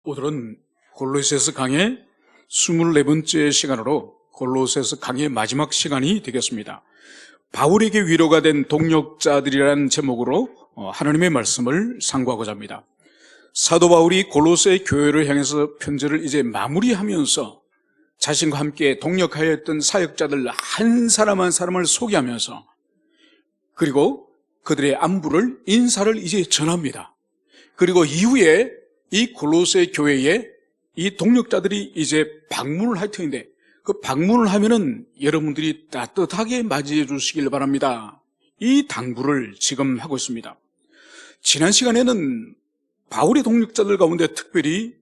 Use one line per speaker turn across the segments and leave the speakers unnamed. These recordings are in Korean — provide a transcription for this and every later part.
오늘은 골로새서 강의 24번째 시간으로 골로새서 강의 마지막 시간이 되겠습니다. 바울에게 위로가 된 동역자들이라는 제목으로 하나님의 말씀을 상고하고자 합니다. 사도 바울이 골로새 교회를 향해서 편지를 이제 마무리하면서 자신과 함께 동역하여 했던 사역자들 한 사람 한 사람을 소개하면서 그리고 그들의 안부를 인사를 이제 전합니다. 그리고 이후에 이 골로새 교회에 이 동역자들이 이제 방문을 할 터인데 그 방문을 하면은 여러분들이 따뜻하게 맞이해 주시길 바랍니다. 이 당부를 지금 하고 있습니다. 지난 시간에는 바울의 동역자들 가운데 특별히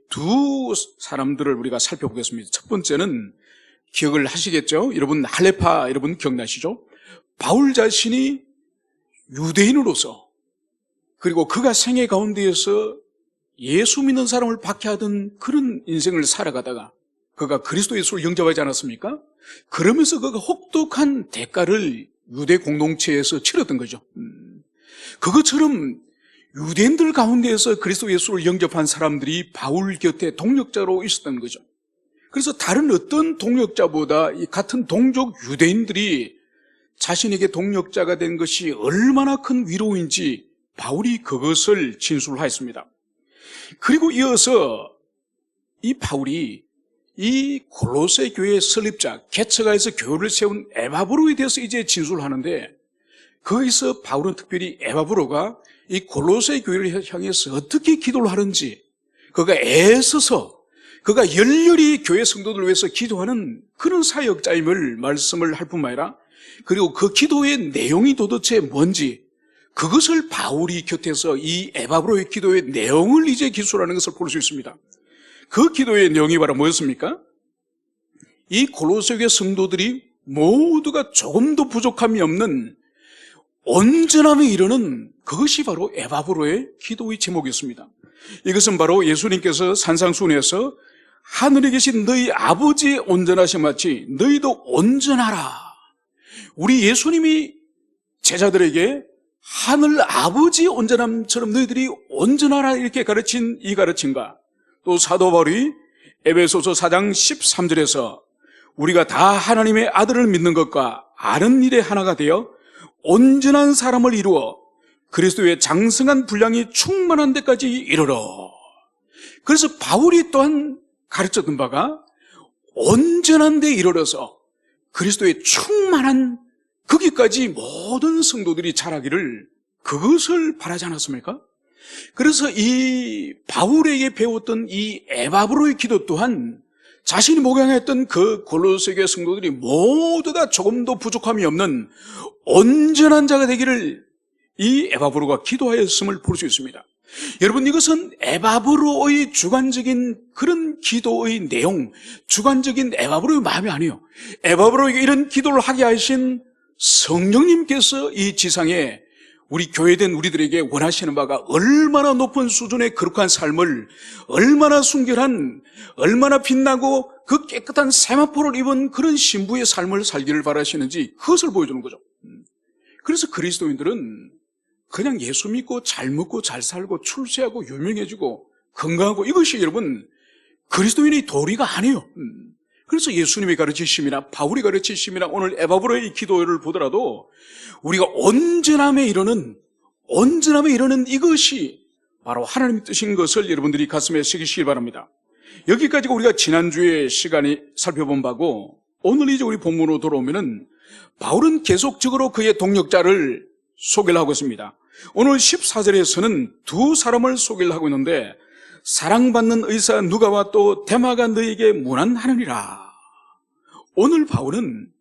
두 사람들을 우리가 살펴보겠습니다. 첫 번째는 기억을 하시겠죠? 여러분 할레파 여러분 기억나시죠? 바울 자신이 유대인으로서 그리고 그가 생애 가운데에서 예수 믿는 사람을 박해하던 그런 인생을 살아가다가 그가 그리스도 예수를 영접하지 않았습니까? 그러면서 그가 혹독한 대가를 유대 공동체에서 치렀던 거죠. 그것처럼 유대인들 가운데에서 그리스도 예수를 영접한 사람들이 바울 곁에 동역자로 있었던 거죠. 그래서 다른 어떤 동역자보다 이 같은 동족 유대인들이 자신에게 동역자가 된 것이 얼마나 큰 위로인지 바울이 그것을 진술하였습니다. 그리고 이어서 이 바울이 이 골로새 교회의 설립자, 개척하여서 교회를 세운 에바브로에 대해서 이제 진술하는데 거기서 바울은 특별히 에바브로가 이 골로새 교회를 향해서 어떻게 기도를 하는지 그가 애써서 그가 열렬히 교회 성도들을 위해서 기도하는 그런 사역자임을 말씀을 할 뿐만 아니라 그리고 그 기도의 내용이 도대체 뭔지 그것을 바울이 곁에서 이 에바브로의 기도의 내용을 이제 기술하는 것을 볼 수 있습니다. 그 기도의 내용이 바로 뭐였습니까? 이 골로새 교회 성도들이 모두가 조금도 부족함이 없는 온전함에 이르는 그것이 바로 에바브로의 기도의 제목이었습니다. 이것은 바로 예수님께서 산상수훈에서 하늘에 계신 너희 아버지의 온전하심 같이 너희도 온전하라. 우리 예수님이 제자들에게 하늘 아버지의 온전함처럼 너희들이 온전하라 이렇게 가르친 이 가르침과 또 사도 바울이 에베소서 4장 13절에서 우리가 다 하나님의 아들을 믿는 것과 아는 일에 하나가 되어 온전한 사람을 이루어 그리스도의 장성한 분량이 충만한 데까지 이르러. 그래서 바울이 또한 가르쳤던 바가 온전한 데 이르러서 그리스도의 충만한 거기까지 모든 성도들이 자라기를 그것을 바라지 않았습니까? 그래서 이 바울에게 배웠던 이 에바브로의 기도 또한 자신이 목양했던 그 골로새 교회 성도들이 모두 다 조금도 부족함이 없는 온전한 자가 되기를 이 에바브로가 기도하였음을 볼 수 있습니다. 여러분 이것은 에바브로의 주관적인 그런 기도의 내용, 주관적인 에바브로의 마음이 아니에요. 에바브로에게 이런 기도를 하게 하신 성령님께서 이 지상에 우리 교회된 우리들에게 원하시는 바가 얼마나 높은 수준의 거룩한 삶을 얼마나 순결한 얼마나 빛나고 그 깨끗한 세마포를 입은 그런 신부의 삶을 살기를 바라시는지 그것을 보여주는 거죠. 그래서 그리스도인들은 그냥 예수 믿고 잘 먹고 잘 살고 출세하고 유명해지고 건강하고 이것이 여러분 그리스도인의 도리가 아니에요. 그래서 예수님의 가르치심이나 바울이 가르치심이나 오늘 에바브로의 기도를 보더라도 우리가 온전함에 이르는 이것이 바로 하나님의 뜻인 것을 여러분들이 가슴에 새기시길 바랍니다. 여기까지가 우리가 지난주에 시간이 살펴본 바고 오늘 이제 우리 본문으로 돌아오면은 바울은 계속적으로 그의 동역자를 소개를 하고 있습니다. 오늘 14절에서는 두 사람을 소개를 하고 있는데 사랑받는 의사 누가와 또 데마가 너에게 문안하느니라. 오늘 바울은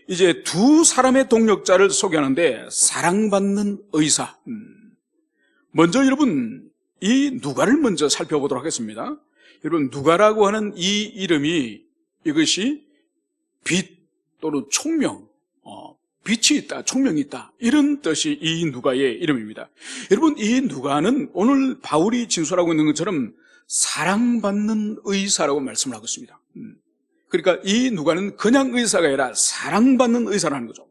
이제 두 사람의 동역자를 소개하는데 사랑받는 의사. 먼저 여러분 이 누가를 먼저 살펴보도록 하겠습니다. 여러분 누가라고 하는 이 이름이 이것이 빛 또는 총명, 빛이 있다, 총명이 있다 이런 뜻이 이 누가의 이름입니다. 여러분 이 누가는 오늘 바울이 진술하고 있는 것처럼 사랑받는 의사라고 말씀을 하고 있습니다. 그러니까 이 누가는 그냥 의사가 아니라 사랑받는 의사라는 거죠.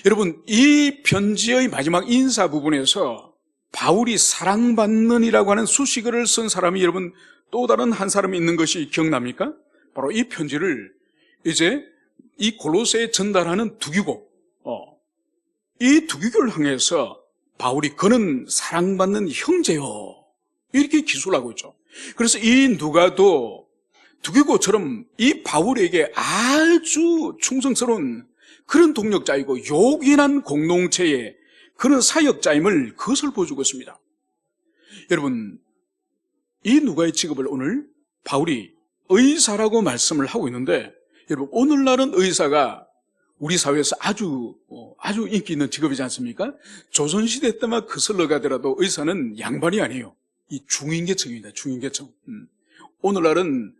여러분 이 편지의 마지막 인사 부분에서 바울이 사랑받는이라고 하는 수식어를 쓴 사람이 여러분 또 다른 한 사람이 있는 것이 기억납니까? 바로 이 편지를 이제 이 골로새에 전달하는 두기고, 이 두기교를 향해서 바울이 그는 사랑받는 형제요, 이렇게 기술을 하고 있죠. 그래서 이 누가도 두기고처럼 이 바울에게 아주 충성스러운 그런 동력자이고 요긴한 공동체의 그런 사역자임을 그것을 보여주고 있습니다. 여러분, 이 누가의 직업을 오늘 바울이 의사라고 말씀을 하고 있는데, 여러분, 오늘날은 의사가 우리 사회에서 아주 인기 있는 직업이지 않습니까? 조선시대 때만 거슬러 가더라도 의사는 양반이 아니에요. 이 중인계층입니다. 중인계층. 오늘날은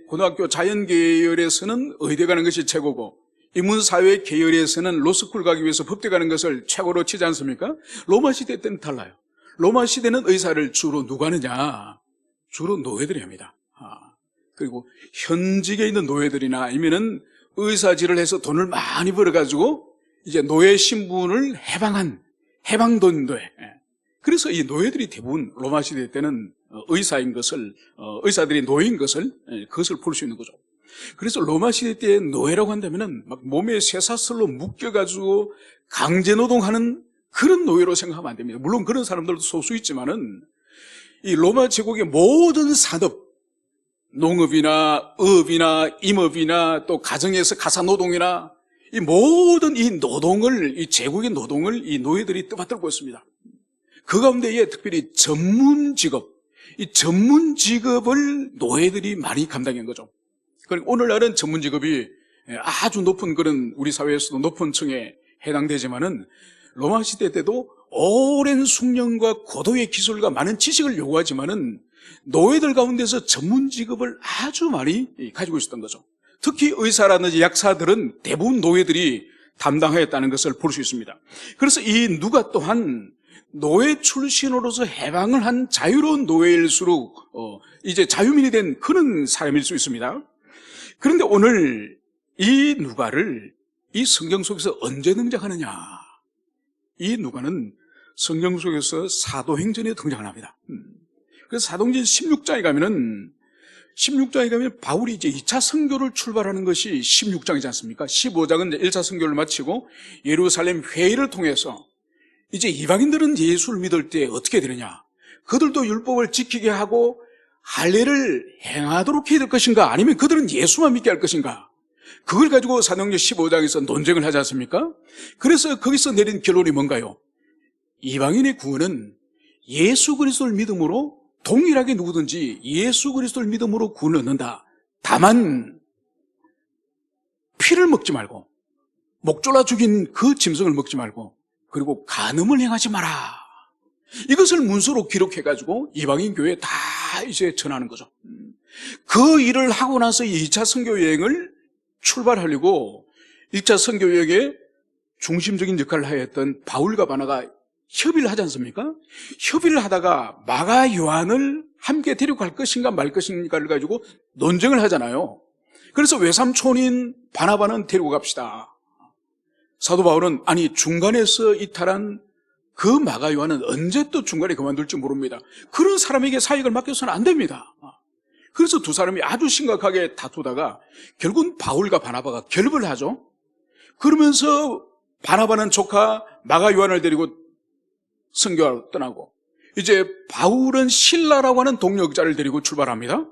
고등학교 자연계열에서는 의대 가는 것이 최고고, 인문사회 계열에서는 로스쿨 가기 위해서 법대 가는 것을 최고로 치지 않습니까? 로마 시대 때는 달라요. 로마 시대는 의사를 주로 누가 하느냐? 주로 노예들이 합니다. 그리고 현직에 있는 노예들이나 아니면은 의사질을 해서 돈을 많이 벌어가지고 이제 노예 신분을 해방돈 노예. 그래서 이 노예들이 대부분 로마 시대 때는 의사인 것을, 의사들이 노예인 것을, 그것을 볼 수 있는 거죠. 그래서 로마 시대 때 노예라고 한다면은 막 몸에 쇠사슬로 묶여가지고 강제노동하는 그런 노예로 생각하면 안 됩니다. 물론 그런 사람들도 소수 있지만은 이 로마 제국의 모든 산업, 농업이나 업이나 임업이나 또 가정에서 가사노동이나 이 모든 이 노동을, 이 제국의 노동을 이 노예들이 떠받들고 있습니다. 그 가운데에 특별히 전문 직업, 이 전문 직업을 노예들이 많이 감당한 거죠. 그리고 오늘날은 전문 직업이 아주 높은 그런 우리 사회에서도 높은 층에 해당되지만은 로마 시대 때도 오랜 숙련과 고도의 기술과 많은 지식을 요구하지만은 노예들 가운데서 전문 직업을 아주 많이 가지고 있었던 거죠. 특히 의사라든지 약사들은 대부분 노예들이 담당하였다는 것을 볼 수 있습니다. 그래서 이 누가 또한 노예 출신으로서 해방을 한 자유로운 노예일수록 이제 자유민이 된 그런 사람일 수 있습니다. 그런데 오늘 이 누가를 이 성경 속에서 언제 등장하느냐? 이 누가는 성경 속에서 사도행전에 등장을 합니다. 그래서 사도행전 16장에 가면 바울이 이제 2차 선교를 출발하는 것이 16장이지 않습니까? 15장은 1차 선교를 마치고 예루살렘 회의를 통해서 이제 이방인들은 예수를 믿을 때 어떻게 되느냐? 그들도 율법을 지키게 하고 할례를 행하도록 해야 될 것인가? 아니면 그들은 예수만 믿게 할 것인가? 그걸 가지고 사도행전 15장에서 논쟁을 하지 않습니까? 그래서 거기서 내린 결론이 뭔가요? 이방인의 구원은 예수 그리스도를 믿음으로 동일하게 누구든지 예수 그리스도를 믿음으로 구원을 얻는다. 다만 피를 먹지 말고 목 졸라 죽인 그 짐승을 먹지 말고 그리고 간음을 행하지 마라. 이것을 문서로 기록해가지고 이방인 교회에 다 이제 전하는 거죠. 그 일을 하고 나서 2차 선교 여행을 출발하려고 1차 선교 여행에 중심적인 역할을 하였던 바울과 바나가 협의를 하지 않습니까? 협의를 하다가 마가 요한을 함께 데려갈 것인가 말 것인가를 가지고 논쟁을 하잖아요. 그래서 외삼촌인 바나바는 데리고 갑시다. 사도 바울은 아니 중간에서 이탈한 그 마가 요한은 언제 또 중간에 그만둘지 모릅니다. 그런 사람에게 사역을 맡겨서는 안 됩니다. 그래서 두 사람이 아주 심각하게 다투다가 결국은 바울과 바나바가 결별을 하죠. 그러면서 바나바는 조카 마가 요한을 데리고 선교하러 떠나고 이제 바울은 실라라고 하는 동력자를 데리고 출발합니다.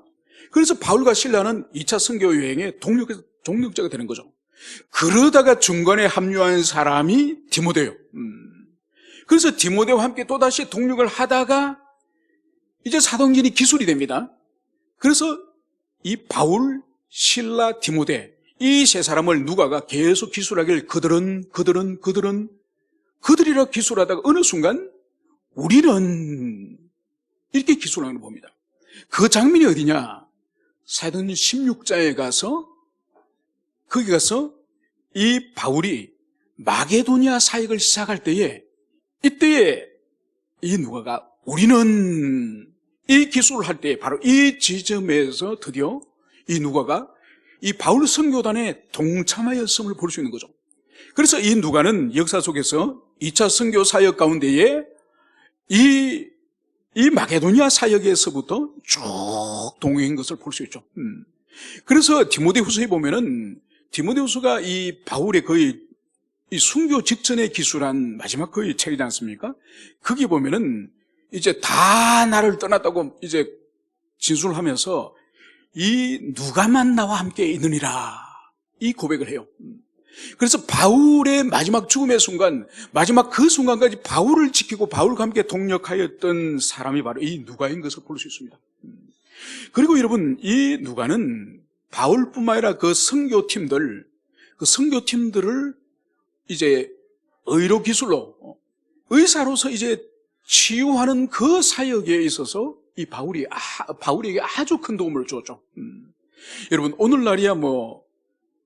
그래서 바울과 실라는 2차 선교 여행의 동력자가 되는 거죠. 그러다가 중간에 합류한 사람이 디모데요. 그래서 디모데와 함께 또다시 동력을 하다가 이제 사도행전이 기술이 됩니다. 그래서 이 바울, 실라, 디모데 이 세 사람을 누가가 계속 기술하길 그들이라 기술하다가 어느 순간 우리는 이렇게 기술하는 걸 봅니다. 그 장면이 어디냐? 사도행전 16장에 가서 거기 가서 이 바울이 마게도니아 사역을 시작할 때에 이때에 이 누가가 우리는 이 기술을 할 때 바로 이 지점에서 드디어 이 누가가 이 바울 선교단에 동참하였음을 볼 수 있는 거죠. 그래서 이 누가는 역사 속에서 2차 선교 사역 가운데에 이 이 마게도니아 사역에서부터 쭉 동행한 것을 볼 수 있죠. 그래서 디모데후서에 보면은 디모데후서가 이 바울의 거의 이 순교 직전에 기술한 마지막 거의 책이지 않습니까? 거기 보면은 이제 다 나를 떠났다고 이제 진술을 하면서 이 누가만 나와 함께 있느니라 이 고백을 해요. 그래서 바울의 마지막 죽음의 순간, 마지막 그 순간까지 바울을 지키고 바울과 함께 동력하였던 사람이 바로 이 누가인 것을 볼 수 있습니다. 그리고 여러분, 이 누가는 바울뿐만 아니라 그 선교팀들을 이제 의료 기술로, 의사로서 이제 치유하는 그 사역에 있어서 이 바울에게 아주 큰 도움을 주었죠. 여러분, 오늘날이야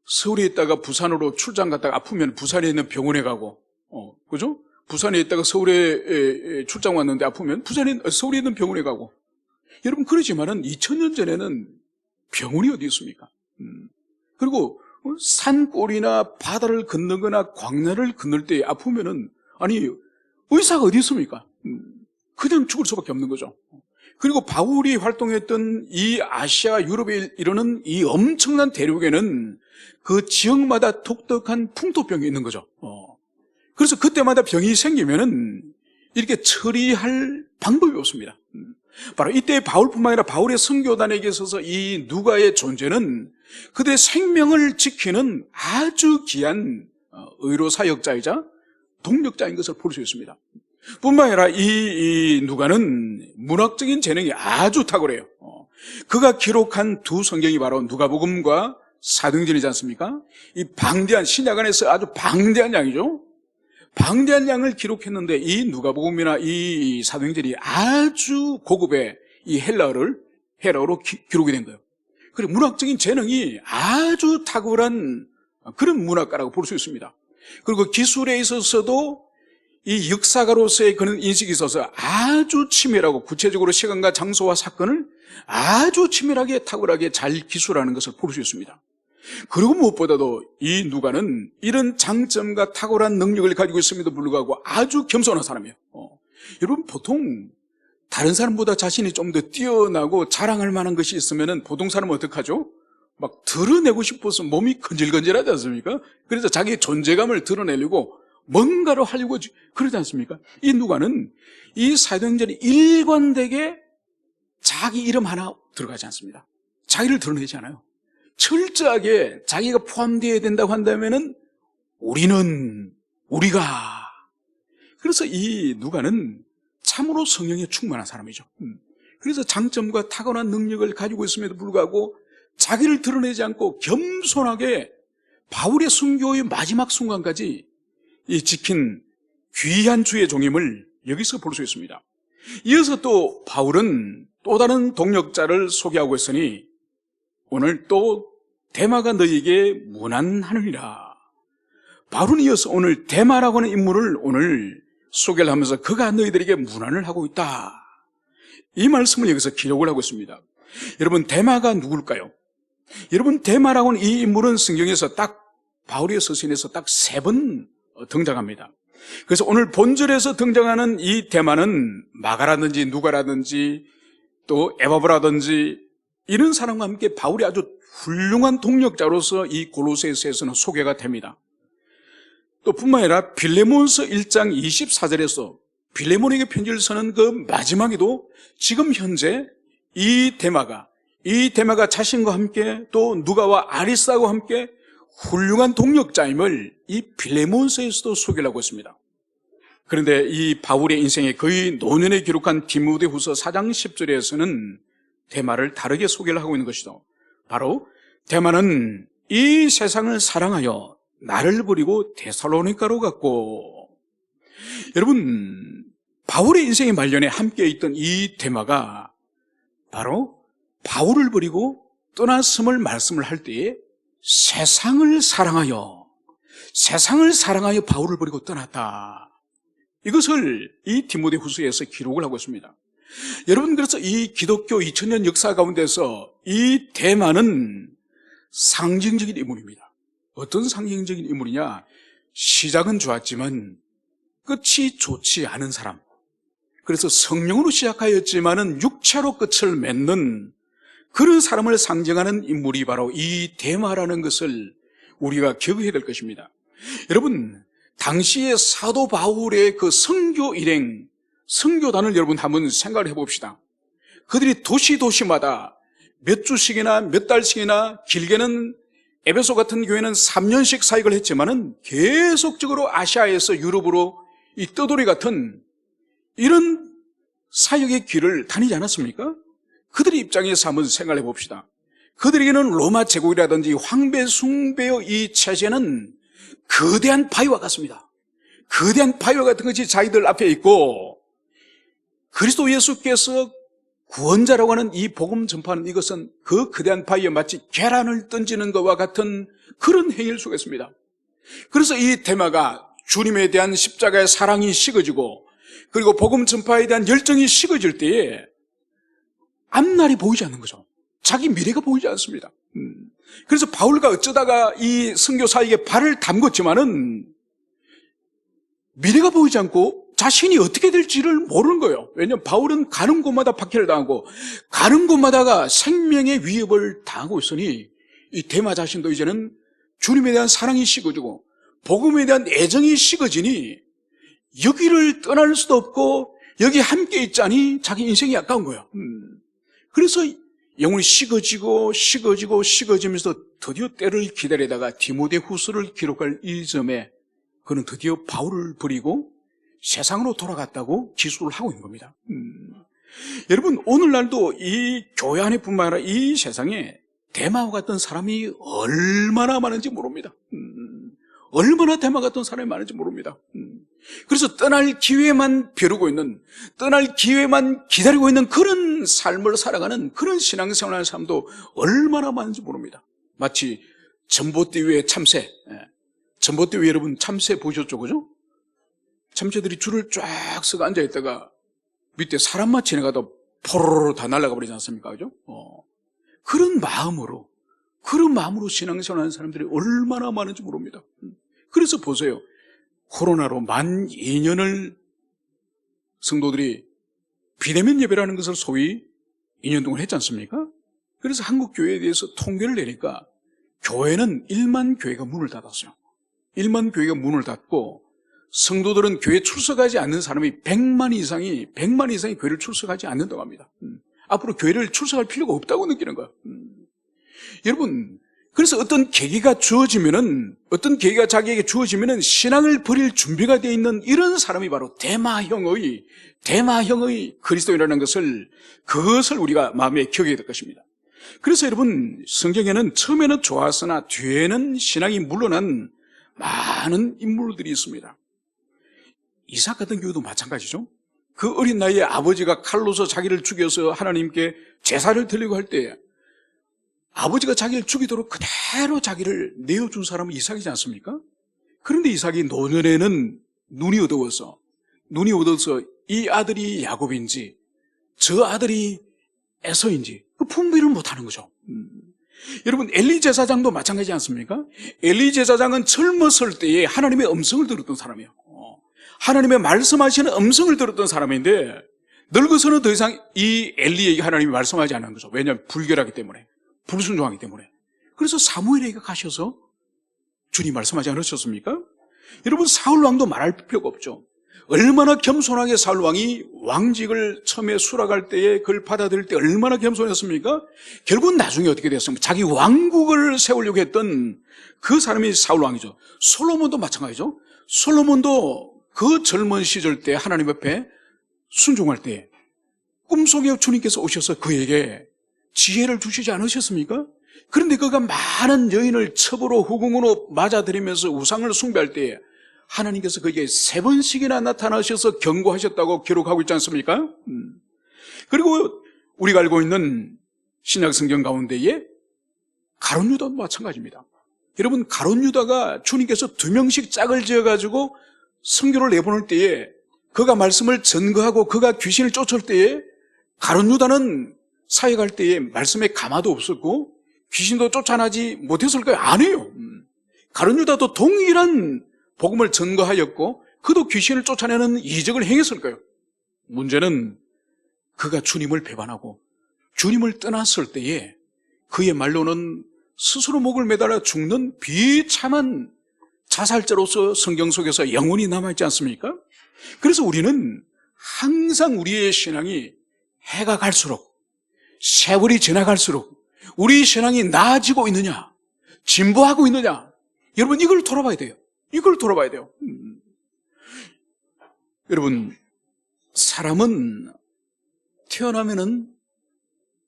서울에 있다가 부산으로 출장 갔다가 아프면 부산에 있는 병원에 가고, 그죠? 부산에 있다가 서울에 출장 왔는데 아프면 서울에 있는 병원에 가고. 여러분, 그러지만은 2000년 전에는 병원이 어디 있습니까? 그리고 산골이나 바다를 건너거나 광야를 건널 때 아프면은, 아니, 의사가 어디 있습니까? 그냥 죽을 수밖에 없는 거죠. 그리고 바울이 활동했던 이 아시아, 유럽에 이르는 이 엄청난 대륙에는 그 지역마다 독특한 풍토병이 있는 거죠. 그래서 그때마다 병이 생기면은 이렇게 처리할 방법이 없습니다. 바로 이때 바울뿐만 아니라 바울의 선교단에게 있어서 이 누가의 존재는 그들의 생명을 지키는 아주 귀한 의료 사역자이자 동력자인 것을 볼 수 있습니다. 뿐만 아니라 이 누가는 문학적인 재능이 아주 탁월해요. 그가 기록한 두 성경이 바로 누가복음과 사도행전이지 않습니까? 이 방대한 신약 안에서 아주 방대한 양이죠. 방대한 양을 기록했는데 이 누가복음이나 이 사도행전이 아주 고급의 이 헬라어로 기록이 된 거예요. 그리고 문학적인 재능이 아주 탁월한 그런 문학가라고 볼 수 있습니다. 그리고 기술에 있어서도 이 역사가로서의 그런 인식이 있어서 아주 치밀하고 구체적으로 시간과 장소와 사건을 아주 치밀하게 탁월하게 잘 기술하는 것을 볼 수 있습니다. 그리고 무엇보다도 이 누가는 이런 장점과 탁월한 능력을 가지고 있음에도 불구하고 아주 겸손한 사람이에요. 여러분, 보통 다른 사람보다 자신이 좀 더 뛰어나고 자랑할 만한 것이 있으면 보통 사람은 어떡하죠? 막 드러내고 싶어서 몸이 건질건질하지 않습니까? 그래서 자기의 존재감을 드러내려고 뭔가를 하려고 그러지 않습니까? 이 누가는 이 사도행전이 일관되게 자기 이름 하나 들어가지 않습니다. 자기를 드러내지 않아요. 철저하게 자기가 포함되어야 된다고 한다면은 우리가. 그래서 이 누가는 참으로 성령에 충만한 사람이죠. 그래서 장점과 탁월한 능력을 가지고 있음에도 불구하고 자기를 드러내지 않고 겸손하게 바울의 순교의 마지막 순간까지 이 지킨 귀한 주의 종임을 여기서 볼 수 있습니다. 이어서 또 바울은 또 다른 동력자를 소개하고 있으니 오늘 또 데마가 너희에게 문안하느니라. 바울은 이어서 오늘 데마라고 하는 인물을 오늘 소개를 하면서 그가 너희들에게 문안을 하고 있다. 이 말씀을 여기서 기록을 하고 있습니다. 여러분, 데마가 누굴까요? 여러분, 데마라고 하는 이 인물은 성경에서 바울의 서신에서 딱 3번 등장합니다. 그래서 오늘 본절에서 등장하는 이 데마는 마가라든지 누가라든지 또 에바브라든지 이런 사람과 함께 바울이 아주 훌륭한 동력자로서 이 골로새서에서는 소개가 됩니다. 또 뿐만 아니라 빌레몬서 1장 24절에서 빌레몬에게 편지를 쓰는 그 마지막에도 지금 현재 이 데마가 자신과 함께 또 누가와 아리스하고 함께 훌륭한 동력자임을 이 빌레몬서에서도 소개를 하고 있습니다. 그런데 이 바울의 인생의 거의 노년에 기록한 디모데후서 4장 10절에서는 데마를 다르게 소개를 하고 있는 것이죠. 바로 데마는 이 세상을 사랑하여 나를 버리고 데살로니가로 갔고. 여러분, 바울의 인생의 말년에 함께 있던 이 데마가 바로 바울을 버리고 떠났음을 말씀을 할 때에 세상을 사랑하여 바울을 버리고 떠났다. 이것을 이 디모데후서에서 기록을 하고 있습니다. 여러분, 그래서 이 기독교 2000년 역사 가운데서 이 데마는 상징적인 인물입니다. 어떤 상징적인 인물이냐? 시작은 좋았지만 끝이 좋지 않은 사람. 그래서 성령으로 시작하였지만은 육체로 끝을 맺는 그런 사람을 상징하는 인물이 바로 이 데마라는 것을 우리가 기억해야 될 것입니다. 여러분, 당시에 사도 바울의 그 선교 일행, 선교단을 여러분 한번 생각을 해봅시다. 그들이 도시마다 몇 주씩이나 몇 달씩이나, 길게는 에베소 같은 교회는 3년씩 사역을 했지만은 계속적으로 아시아에서 유럽으로 이 떠돌이 같은 이런 사역의 길을 다니지 않았습니까? 그들의 입장에서 한번 생각해 봅시다. 그들에게는 로마 제국이라든지 황배 숭배의 이 체제는 거대한 바위와 같습니다. 거대한 바위와 같은 것이 자기들 앞에 있고, 그리스도 예수께서 구원자라고 하는 이 복음 전파는 이것은 그 거대한 바위에 마치 계란을 던지는 것과 같은 그런 행위를 속했습니다. 그래서 이 데마가 주님에 대한 십자가의 사랑이 식어지고, 그리고 복음 전파에 대한 열정이 식어질 때에 앞날이 보이지 않는 거죠. 자기 미래가 보이지 않습니다. 그래서 바울과 어쩌다가 이 선교 사역에 발을 담궜지만은 미래가 보이지 않고 자신이 어떻게 될지를 모르는 거예요. 왜냐하면 바울은 가는 곳마다 박해를 당하고 가는 곳마다가 생명의 위협을 당하고 있으니 이 데마 자신도 이제는 주님에 대한 사랑이 식어지고 복음에 대한 애정이 식어지니 여기를 떠날 수도 없고 여기 함께 있자니 자기 인생이 아까운 거예요. 그래서 영혼이 식어지면서 드디어 때를 기다리다가 디모데후서를 기록할 이 점에 그는 드디어 바울을 버리고 세상으로 돌아갔다고 기술을 하고 있는 겁니다. 여러분, 오늘날도 이 교회 안에뿐만 아니라 이 세상에 데마와 같은 사람이 얼마나 많은지 모릅니다. 얼마나 데마 같은 사람이 많은지 모릅니다. 그래서 떠날 기회만 벼르고 있는, 떠날 기회만 기다리고 있는 그런 삶을 살아가는 그런 신앙생활하는 사람도 얼마나 많은지 모릅니다. 마치 전봇대 위에 참새, 전봇대 위에 여러분 참새 보셨죠, 그죠? 참새들이 줄을 쫙 서고 앉아있다가 밑에 사람만 지나가다 포로로 다 날아가 버리지 않습니까, 그죠? 그런 마음으로 신앙생활하는 사람들이 얼마나 많은지 모릅니다. 그래서 보세요. 코로나로 만 2년을 성도들이 비대면 예배라는 것을 소위 2년 동안 했지 않습니까? 그래서 한국 교회에 대해서 통계를 내니까 교회는 1만 교회가 문을 닫았어요. 1만 교회가 문을 닫고 성도들은 교회에 출석하지 않는 사람이 100만 이상이 교회를 출석하지 않는다고 합니다. 앞으로 교회를 출석할 필요가 없다고 느끼는 거예요. 여러분, 그래서 어떤 계기가 자기에게 주어지면은 신앙을 버릴 준비가 되어 있는 이런 사람이 바로 데마형의 그리스도인이라는 그것을 우리가 마음에 기억해야 될 것입니다. 그래서 여러분, 성경에는 처음에는 좋았으나 뒤에는 신앙이 물러난 많은 인물들이 있습니다. 이삭 같은 경우도 마찬가지죠. 그 어린 나이에 아버지가 칼로서 자기를 죽여서 하나님께 제사를 드리고 할 때 아버지가 자기를 죽이도록 그대로 자기를 내어준 사람은 이삭이지 않습니까? 그런데 이삭이 노년에는 눈이 어두워서 이 아들이 야곱인지 저 아들이 에서인지 그 분별을 못하는 거죠. 여러분, 엘리 제사장도 마찬가지지 않습니까? 엘리 제사장은 젊었을 때에 하나님의 음성을 들었던 사람이에요. 하나님의 말씀하시는 음성을 들었던 사람인데 늙어서는 더 이상 이 엘리에게 하나님이 말씀하지 않는 거죠. 왜냐하면 불결하기 때문에, 불순종하기 때문에. 그래서 사무엘에게 가셔서 주님 말씀하지 않으셨습니까? 여러분, 사울왕도 말할 필요가 없죠. 얼마나 겸손하게 사울왕이 왕직을 처음에 수락할 때에 그걸 받아들일 때 얼마나 겸손했습니까? 결국은 나중에 어떻게 됐습니까? 자기 왕국을 세우려고 했던 그 사람이 사울왕이죠. 솔로몬도 마찬가지죠. 솔로몬도 그 젊은 시절 때 하나님 앞에 순종할 때 꿈속에 주님께서 오셔서 그에게 지혜를 주시지 않으셨습니까? 그런데 그가 많은 여인을 첩으로 후궁으로 맞아들이면서 우상을 숭배할 때 하나님께서 그에게 3번씩이나 나타나셔서 경고하셨다고 기록하고 있지 않습니까? 그리고 우리가 알고 있는 신약 성경 가운데에 가룟 유다도 마찬가지입니다. 여러분, 가룟 유다가 주님께서 2명씩 짝을 지어가지고 선교를 내보낼 때에 그가 말씀을 전거하고 그가 귀신을 쫓을 때에 가룟 유다는 사역할 때에 말씀에 가마도 없었고 귀신도 쫓아나지 못했을 거예요. 아니에요. 가룟 유다도 동일한 복음을 전거하였고 그도 귀신을 쫓아내는 이적을 행했을 거예요. 문제는 그가 주님을 배반하고 주님을 떠났을 때에 그의 말로는 스스로 목을 매달아 죽는 비참한 자살자로서 성경 속에서 영원히 남아있지 않습니까? 그래서 우리는 항상 우리의 신앙이 해가 갈수록, 세월이 지나갈수록 우리 신앙이 나아지고 있느냐, 진보하고 있느냐, 여러분 이걸 돌아봐야 돼요. 이걸 돌아봐야 돼요. 여러분, 사람은 태어나면은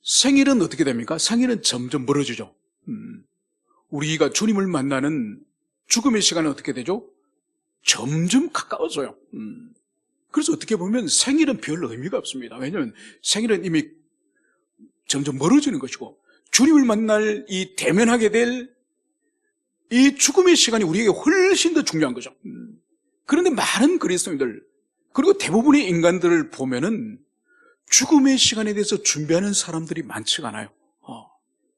생일은 어떻게 됩니까? 생일은 점점 멀어지죠. 우리가 주님을 만나는 죽음의 시간은 어떻게 되죠? 점점 가까워져요. 그래서 어떻게 보면 생일은 별 의미가 없습니다. 왜냐하면 생일은 이미 점점 멀어지는 것이고, 주님을 만날 이 대면하게 될 이 죽음의 시간이 우리에게 훨씬 더 중요한 거죠. 그런데 많은 그리스도인들, 그리고 대부분의 인간들을 보면은 죽음의 시간에 대해서 준비하는 사람들이 많지가 않아요.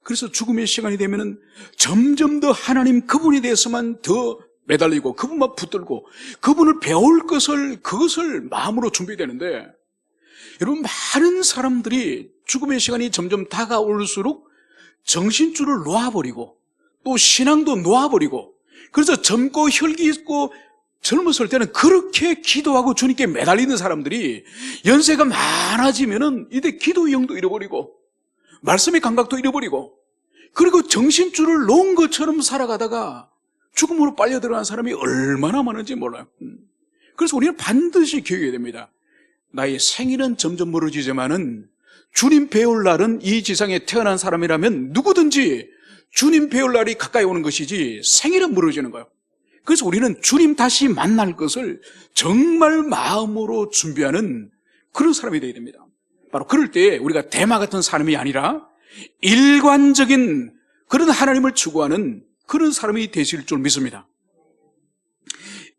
그래서 죽음의 시간이 되면은 점점 더 하나님 그분에 대해서만 더 매달리고 그분만 붙들고 그분을 배울 그것을 마음으로 준비되는데, 여러분 많은 사람들이 죽음의 시간이 점점 다가올수록 정신줄을 놓아버리고 또 신앙도 놓아버리고, 그래서 젊고 혈기 있고 젊었을 때는 그렇게 기도하고 주님께 매달리는 사람들이 연세가 많아지면은 이제 기도의 영도 잃어버리고 말씀의 감각도 잃어버리고, 그리고 정신줄을 놓은 것처럼 살아가다가 죽음으로 빨려 들어간 사람이 얼마나 많은지 몰라요. 그래서 우리는 반드시 기억해야 됩니다. 나의 생일은 점점 멀어지지만은 주님 배울 날은 이 지상에 태어난 사람이라면 누구든지 주님 배울 날이 가까이 오는 것이지 생일은 멀어지는 거예요. 그래서 우리는 주님 다시 만날 것을 정말 마음으로 준비하는 그런 사람이 되어야 됩니다. 바로 그럴 때 우리가 대마 같은 사람이 아니라 일관적인 그런 하나님을 추구하는 그런 사람이 되실 줄 믿습니다.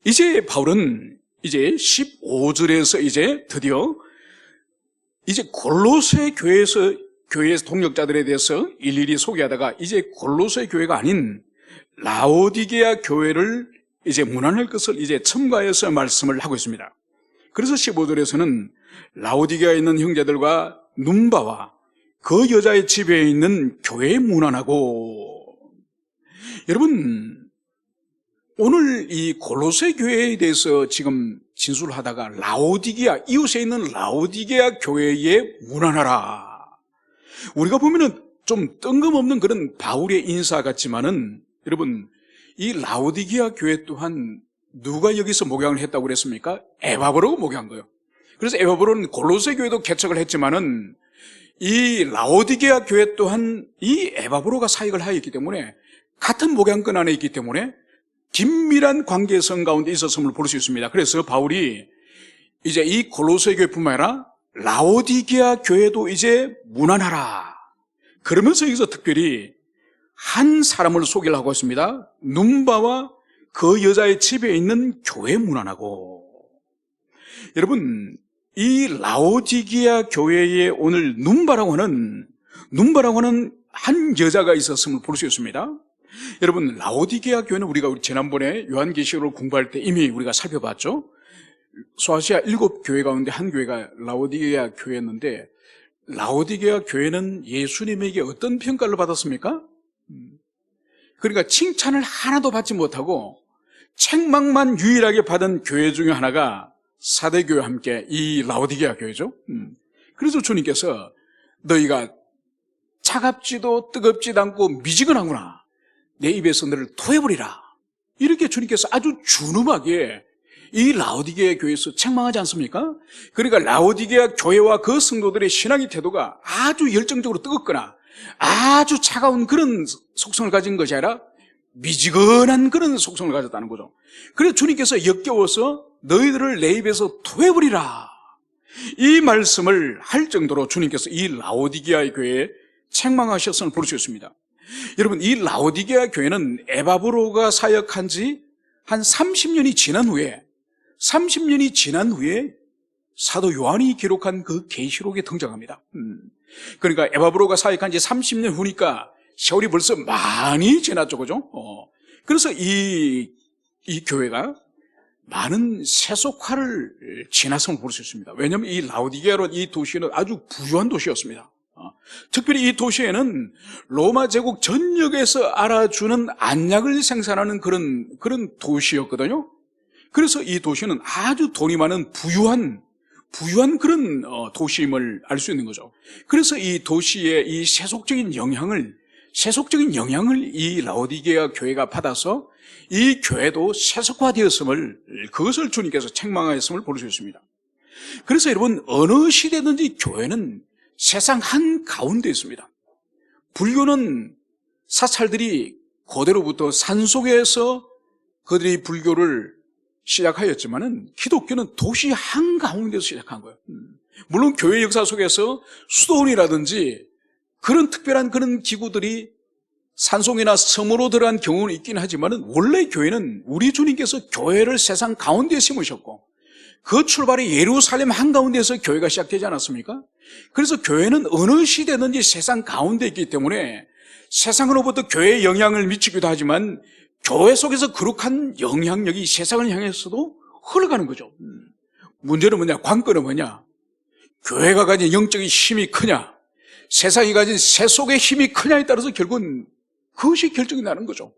이제 바울은 이제 15절에서 이제 드디어 이제 골로새 교회에서 동역자들에 대해서 일일이 소개하다가 이제 골로새 교회가 아닌 라오디게아 교회를 이제 문안할 것을 이제 첨가해서 말씀을 하고 있습니다. 그래서 15절에서는 라오디게아에 있는 형제들과 눈바와 그 여자의 집에 있는 교회에 문안하고, 여러분 오늘 이 골로새 교회에 대해서 지금 진술을 하다가 라오디게아, 이웃에 있는 라오디게아 교회에 문안하라. 우리가 보면은 좀 뜬금없는 그런 바울의 인사 같지만은, 여러분 이 라오디게아 교회 또한 누가 여기서 목양을 했다고 그랬습니까? 에바브로가 목양한 거예요. 그래서 에바브로는 골로새 교회도 개척을 했지만은 이 라오디게아 교회 또한 이 에바브로가 사역을 하였기 때문에 같은 목양권 안에 있기 때문에 긴밀한 관계성 가운데 있었음을 볼 수 있습니다. 그래서 바울이 이제 이 골로새 교회뿐만 아니라 라오디게아 교회도 이제 문안하라. 그러면서 여기서 특별히 한 사람을 소개를 하고 있습니다. 눈바와 그 여자의 집에 있는 교회 문안하고. 여러분 이 라오디게아 교회에 오늘 눈바라고 하는 한 여자가 있었음을 볼 수 있습니다. 여러분 라오디게아 교회는 우리가 지난번에 요한계시록을 공부할 때 이미 우리가 살펴봤죠. 소아시아 7교회 가운데 한 교회가 라오디게아 교회였는데, 라오디게아 교회는 예수님에게 어떤 평가를 받았습니까? 그러니까 칭찬을 하나도 받지 못하고 책망만 유일하게 받은 교회 중에 하나가 사대교회와 함께 이 라오디게아 교회죠. 그래서 주님께서 너희가 차갑지도 뜨겁지도 않고 미지근하구나, 내 입에서 너를 토해버리라, 이렇게 주님께서 아주 준엄하게 이 라오디게아 교회에서 책망하지 않습니까? 그러니까 라오디게아 교회와 그 성도들의 신앙의 태도가 아주 열정적으로 뜨겁거나 아주 차가운 그런 속성을 가진 것이 아니라 미지근한 그런 속성을 가졌다는 거죠. 그래서 주님께서 역겨워서 너희들을 내 입에서 토해버리라, 이 말씀을 할 정도로 주님께서 이 라오디게아 교회에 책망하셨음을 볼 수 있습니다. 여러분 이 라오디게아 교회는 에바브로가 사역한 지 한 30년이 지난 후에 사도 요한이 기록한 그 계시록에 등장합니다. 그러니까 에바브로가 사역한 지 30년 후니까 세월이 벌써 많이 지났죠, 그죠? 그래서 이 교회가 많은 세속화를 지났음을 볼 수 있습니다. 왜냐하면 이 라오디게아로 이 도시는 아주 부유한 도시였습니다. 특별히 이 도시에는 로마 제국 전역에서 알아주는 안약을 생산하는 그런 도시였거든요. 그래서 이 도시는 아주 돈이 많은 부유한 그런 도시임을 알 수 있는 거죠. 그래서 이 도시의 이 세속적인 영향을 이 라오디게아 교회가 받아서 이 교회도 세속화되었음을, 그것을 주님께서 책망하였음을 볼 수 있습니다. 그래서 여러분, 어느 시대든지 교회는 세상 한가운데 있습니다. 불교는 사찰들이 고대로부터 산속에서 그들이 불교를 시작하였지만은 기독교는 도시 한가운데서 시작한 거예요. 물론 교회 역사 속에서 수도원이라든지 그런 특별한 그런 기구들이 산속이나 섬으로 들어간 경우는 있긴 하지만은 원래 교회는 우리 주님께서 교회를 세상 가운데에 심으셨고 그 출발이 예루살렘 한가운데에서 교회가 시작되지 않았습니까? 그래서 교회는 어느 시대든지 세상 가운데 있기 때문에 세상으로부터 교회에 영향을 미치기도 하지만 교회 속에서 거룩한 영향력이 세상을 향해서도 흘러가는 거죠. 문제는 뭐냐? 관건은 뭐냐? 교회가 가진 영적인 힘이 크냐? 세상이 가진 세속의 힘이 크냐에 따라서 결국은 그것이 결정이 나는 거죠.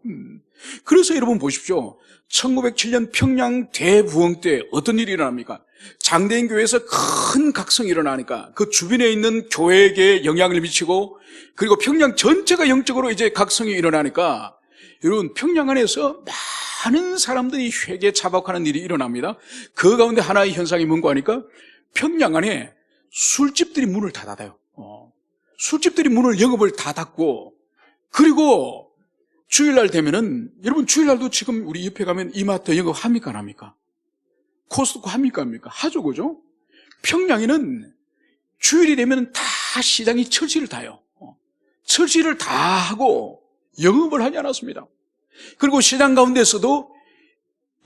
그래서 여러분 보십시오. 1907년 평양 대부흥 때 어떤 일이 일어납니까? 장대인 교회에서 큰 각성이 일어나니까 그 주변에 있는 교회에게 영향을 미치고 그리고 평양 전체가 영적으로 이제 각성이 일어나니까 여러분 평양 안에서 많은 사람들이 회개 자박하는 일이 일어납니다. 그 가운데 하나의 현상이 뭔가 하니까 평양 안에 술집들이 문을 다 닫아요. 술집들이 문을 영업을 다 닫고 그리고 주일날 되면은 여러분 주일날도 지금 우리 옆에 가면 이마트 영업 합니까 안 합니까? 코스트코 합니까 안 합니까? 하죠, 그죠? 평양에는 주일이 되면 다 시장이 철시를 다요. 철시를 다 하고 영업을 하지 않았습니다. 그리고 시장 가운데서도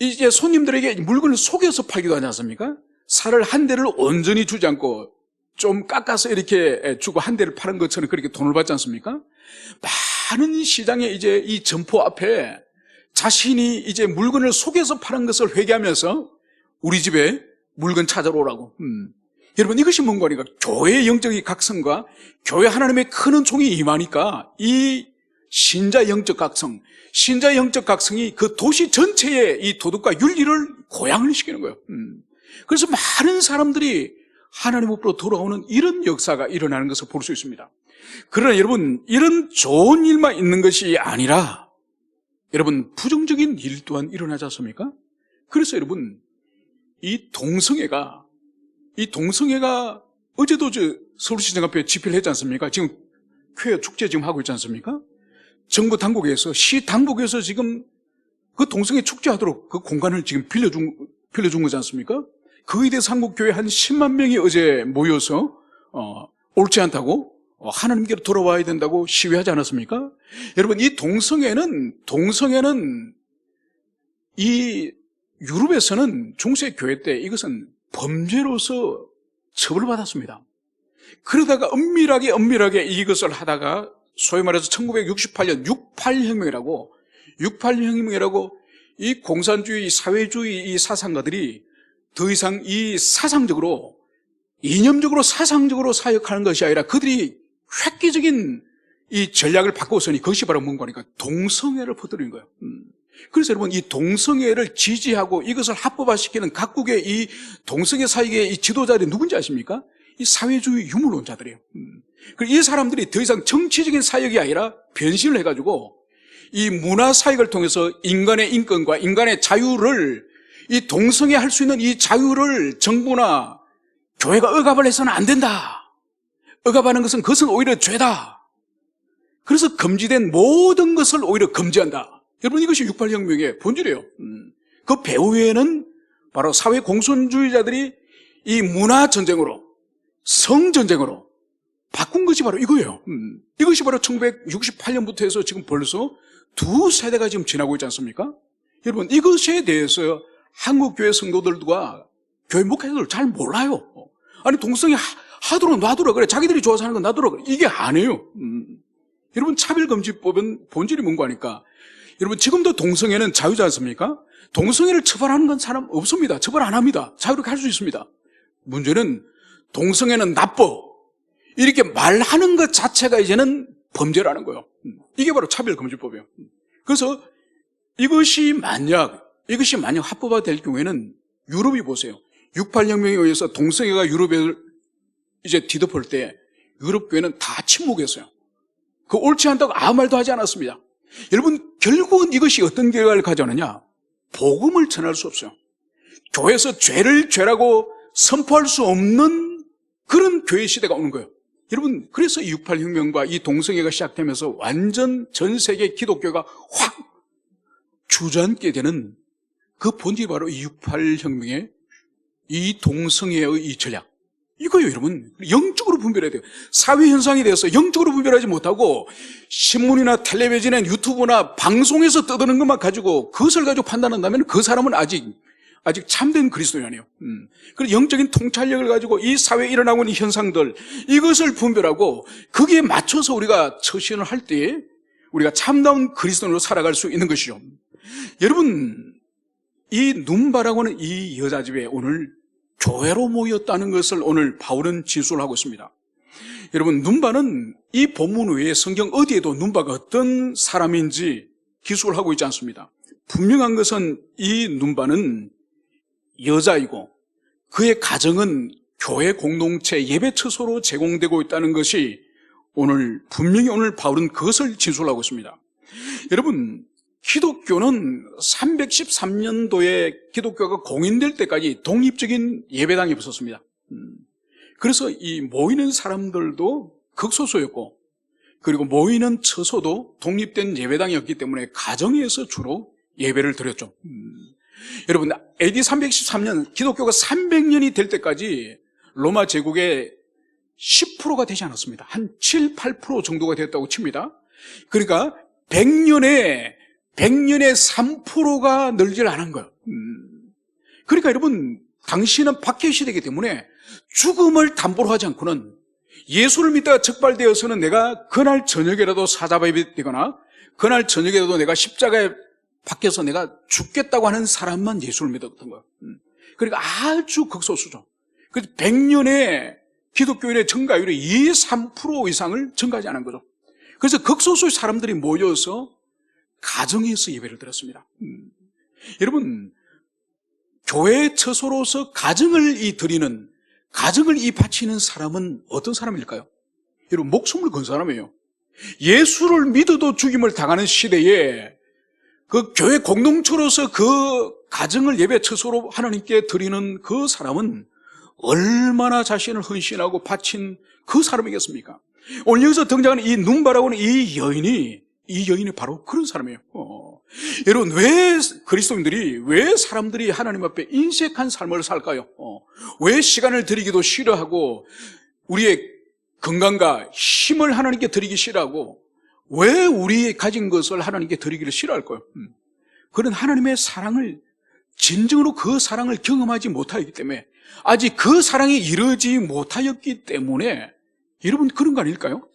이제 손님들에게 물건을 속여서 팔기도 하지 않습니까? 살을 한 대를 온전히 주지 않고 좀 깎아서 이렇게 주고 한 대를 파는 것처럼 그렇게 돈을 받지 않습니까? 많은 시장에 이제 이 점포 앞에 자신이 이제 물건을 속여서 파는 것을 회개하면서 우리 집에 물건 찾아러 오라고. 여러분 이것이 뭔가 하니까 교회의 영적인 각성과 교회 하나님의 큰 은총이 임하니까 이 신자 영적 각성이 그 도시 전체의 이 도덕과 윤리를 고양을 시키는 거예요. 그래서 많은 사람들이 하나님 앞으로 돌아오는 이런 역사가 일어나는 것을 볼 수 있습니다. 그러나 여러분 이런 좋은 일만 있는 것이 아니라 여러분 부정적인 일 또한 일어나지 않습니까? 그래서 여러분 이 동성애가 어제도 서울시청 앞에 집회를 했지 않습니까? 지금 쾌어 축제 지금 하고 있지 않습니까? 정부 당국에서 시 당국에서 지금 그 동성애 축제하도록 그 공간을 지금 빌려준 거지 않습니까? 그에 대해서 한국교회 한 10만 명이 어제 모여서 옳지 않다고 하나님께로 돌아와야 된다고 시위하지 않았습니까? 여러분 이 동성애는 이 유럽에서는 중세 교회 때 이것은 범죄로서 처벌받았습니다. 그러다가 엄밀하게 이것을 하다가 소위 말해서 1968년 68혁명이라고 이 공산주의, 사회주의 이 사상가들이 더 이상 이 사상적으로, 이념적으로 사상적으로 사역하는 것이 아니라 그들이 획기적인 이 전략을 바꾸었으니 그것이 바로 뭔가 하니까 동성애를 퍼뜨리는 거예요. 그래서 여러분 이 동성애를 지지하고 이것을 합법화시키는 각국의 이 동성애 사역의 이 지도자들이 누군지 아십니까? 이 사회주의 유물론자들이에요. 그리고 이 사람들이 더 이상 정치적인 사역이 아니라 변신을 해가지고 이 문화 사역을 통해서 인간의 인권과 인간의 자유를 이 동성애 할 수 있는 이 자유를 정부나 교회가 억압을 해서는 안 된다. 억압하는 것은 그것은 오히려 죄다. 그래서 금지된 모든 것을 오히려 금지한다. 여러분 이것이 68혁명의 본질이에요. 그 배후에는 바로 사회 공존주의자들이 이 문화 전쟁으로 성전쟁으로 바꾼 것이 바로 이거예요. 이것이 바로 1968년부터 해서 지금 벌써 두 세대가 지금 지나고 있지 않습니까? 여러분 이것에 대해서 한국교회 성도들과 교회 목회자들 잘 몰라요. 아니 동성애 하도록 놔두라 그래. 자기들이 좋아서 하는 건 놔두라 그래. 이게 아니에요. 여러분 차별금지법은 본질이 뭔가 하니까 여러분, 지금도 동성애는 자유지 않습니까? 동성애를 처벌하는 건 사람 없습니다. 처벌 안 합니다. 자유롭게 할 수 있습니다. 문제는 동성애는 나빠, 이렇게 말하는 것 자체가 이제는 범죄라는 거예요. 이게 바로 차별금지법이에요. 그래서 이것이 만약 합법화될 경우에는, 유럽이 보세요. 68혁명에 의해서 동성애가 유럽에 이제 뒤덮을 때 유럽 교회는 다 침묵했어요. 그 옳지 않다고 아무 말도 하지 않았습니다. 여러분, 결국은 이것이 어떤 결과를 가져오느냐? 복음을 전할 수 없어요. 교회에서 죄를 죄라고 선포할 수 없는 그런 교회 시대가 오는 거예요. 여러분, 그래서 이 68혁명과 이 동성애가 시작되면서 완전 전 세계 기독교가 확 주저앉게 되는 그 본질이 바로 이 68혁명의 이 동성애의 이 전략, 이거예요. 여러분, 영적으로 분별해야 돼요. 사회 현상에 대해서 영적으로 분별하지 못하고 신문이나 텔레비전이나 유튜브나 방송에서 떠드는 것만 가지고 그것을 가지고 판단한다면 그 사람은 아직 참된 그리스도인이 아니에요. 그리고 영적인 통찰력을 가지고 이 사회에 일어나고 있는 현상들, 이것을 분별하고 거기에 맞춰서 우리가 처신을 할 때에 우리가 참다운 그리스도인으로 살아갈 수 있는 것이죠. 여러분, 이 눈바라고 하는 이 여자 집에 오늘 교회로 모였다는 것을 오늘 바울은 진술을 하고 있습니다. 여러분, 눈바는 이 본문 외에 성경 어디에도 눈바가 어떤 사람인지 기술을 하고 있지 않습니다. 분명한 것은 이 눈바는 여자이고 그의 가정은 교회 공동체 예배 처소로 제공되고 있다는 것이 분명히 오늘 바울은 그것을 진술하고 있습니다. 여러분, 기독교는 313년도에 기독교가 공인될 때까지 독립적인 예배당이 없었습니다. 그래서 이 모이는 사람들도 극소수였고, 그리고 모이는 처소도 독립된 예배당이었기 때문에 가정에서 주로 예배를 드렸죠. 여러분, AD 313년, 기독교가 300년이 될 때까지 로마 제국의 10%가 되지 않았습니다. 한 7, 8% 정도가 되었다고 칩니다. 그러니까 100년에 3%가 늘질 않은 거예요. 그러니까 여러분, 당시는 박해시대이기 때문에 죽음을 담보로 하지 않고는, 예수를 믿다가 적발되어서는 내가 그날 저녁에라도 사자밥이 되거나 그날 저녁에라도 내가 십자가에 밖에서 내가 죽겠다고 하는 사람만 예수를 믿었던 거예요. 그러니까 아주 극소수죠. 그래서 100년에 기독교인의 증가율이 2, 3% 이상을 증가하지 않은 거죠. 그래서 극소수의 사람들이 모여서 가정에서 예배를 드렸습니다. 여러분, 교회 처소로서 가정을 바치는 사람은 어떤 사람일까요? 여러분, 목숨을 건 사람이에요. 예수를 믿어도 죽임을 당하는 시대에 그 교회 공동체로서 그 가정을 예배 처소로 하나님께 드리는 그 사람은 얼마나 자신을 헌신하고 바친 그 사람이겠습니까? 오늘 여기서 등장하는 이 눈바라고 하는 이 여인이 바로 그런 사람이에요. 여러분, 왜 사람들이 하나님 앞에 인색한 삶을 살까요? 왜 시간을 드리기도 싫어하고 우리의 건강과 힘을 하나님께 드리기 싫어하고 왜 우리 가진 것을 하나님께 드리기를 싫어할까요? 그런 하나님의 사랑을 진정으로 그 사랑을 경험하지 못하였기 때문에, 아직 그 사랑이 이루어지지 못하였기 때문에 여러분, 그런 거 아닐까요?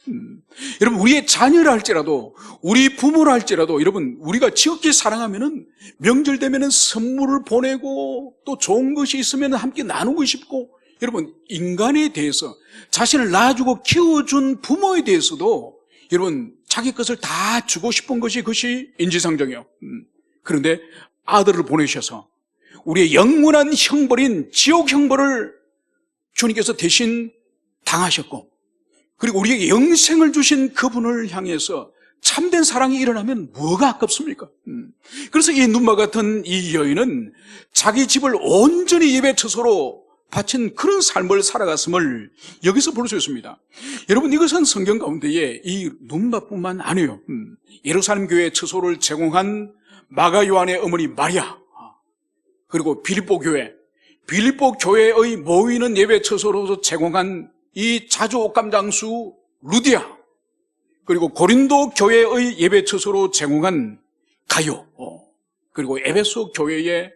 여러분, 우리의 자녀를 할지라도, 우리 부모를 할지라도, 여러분, 우리가 지극히 사랑하면은 명절 되면은 선물을 보내고 또 좋은 것이 있으면 함께 나누고 싶고, 여러분, 인간에 대해서 자신을 낳아주고 키워준 부모에 대해서도 여러분, 자기 것을 다 주고 싶은 것이 인지상정이에요. 그런데 아들을 보내셔서 우리의 영원한 형벌인 지옥 형벌을 주님께서 대신 당하셨고, 그리고 우리에게 영생을 주신 그분을 향해서 참된 사랑이 일어나면 뭐가 아깝습니까? 그래서 이 눈마 같은 이 여인은 자기 집을 온전히 예배 처소로 바친 그런 삶을 살아갔음을 여기서 볼 수 있습니다. 여러분, 이것은 성경 가운데에 이 눈마뿐만 아니에요. 예루살렘 교회 처소를 제공한 마가 요한의 어머니 마리아, 그리고 빌립보 교회의 모이는 예배 처소로서 제공한 이 자주 옷감 장수 루디아, 그리고 고린도 교회의 예배 처소로 제공한 가요, 그리고 에베소 교회의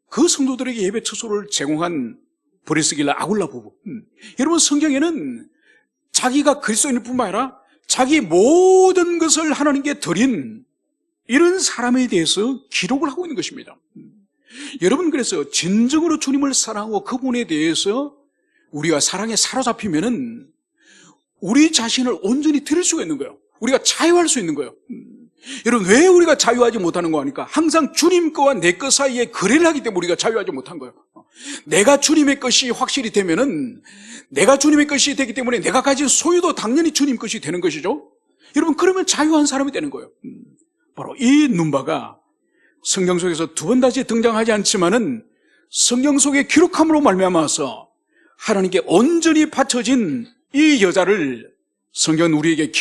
그 성도들에게 예배 처소를 제공한 브리스길라 아굴라 부부. 여러분, 성경에는 자기가 그리스도인일 뿐만 아니라 자기 모든 것을 하나님께 드린 이런 사람에 대해서 기록을 하고 있는 것입니다. 여러분, 그래서 진정으로 주님을 사랑하고 그분에 대해서 우리가 사랑에 사로잡히면은 우리 자신을 온전히 드릴 수가 있는 거예요. 우리가 자유할 수 있는 거예요. 여러분, 왜 우리가 자유하지 못하는 거 아닙니까? 항상 주님 거와 내 것 사이에 거래를 하기 때문에 우리가 자유하지 못한 거예요. 내가 주님의 것이 확실히 되면은, 내가 주님의 것이 되기 때문에 내가 가진 소유도 당연히 주님 것이 되는 것이죠. 여러분, 그러면 자유한 사람이 되는 거예요. 바로 이 눈바가 성경 속에서 두 번 다시 등장하지 않지만은 성경 속에 기록함으로 말미암아서 하나님께 온전히 바쳐진 이 여자를 성경은 우리에게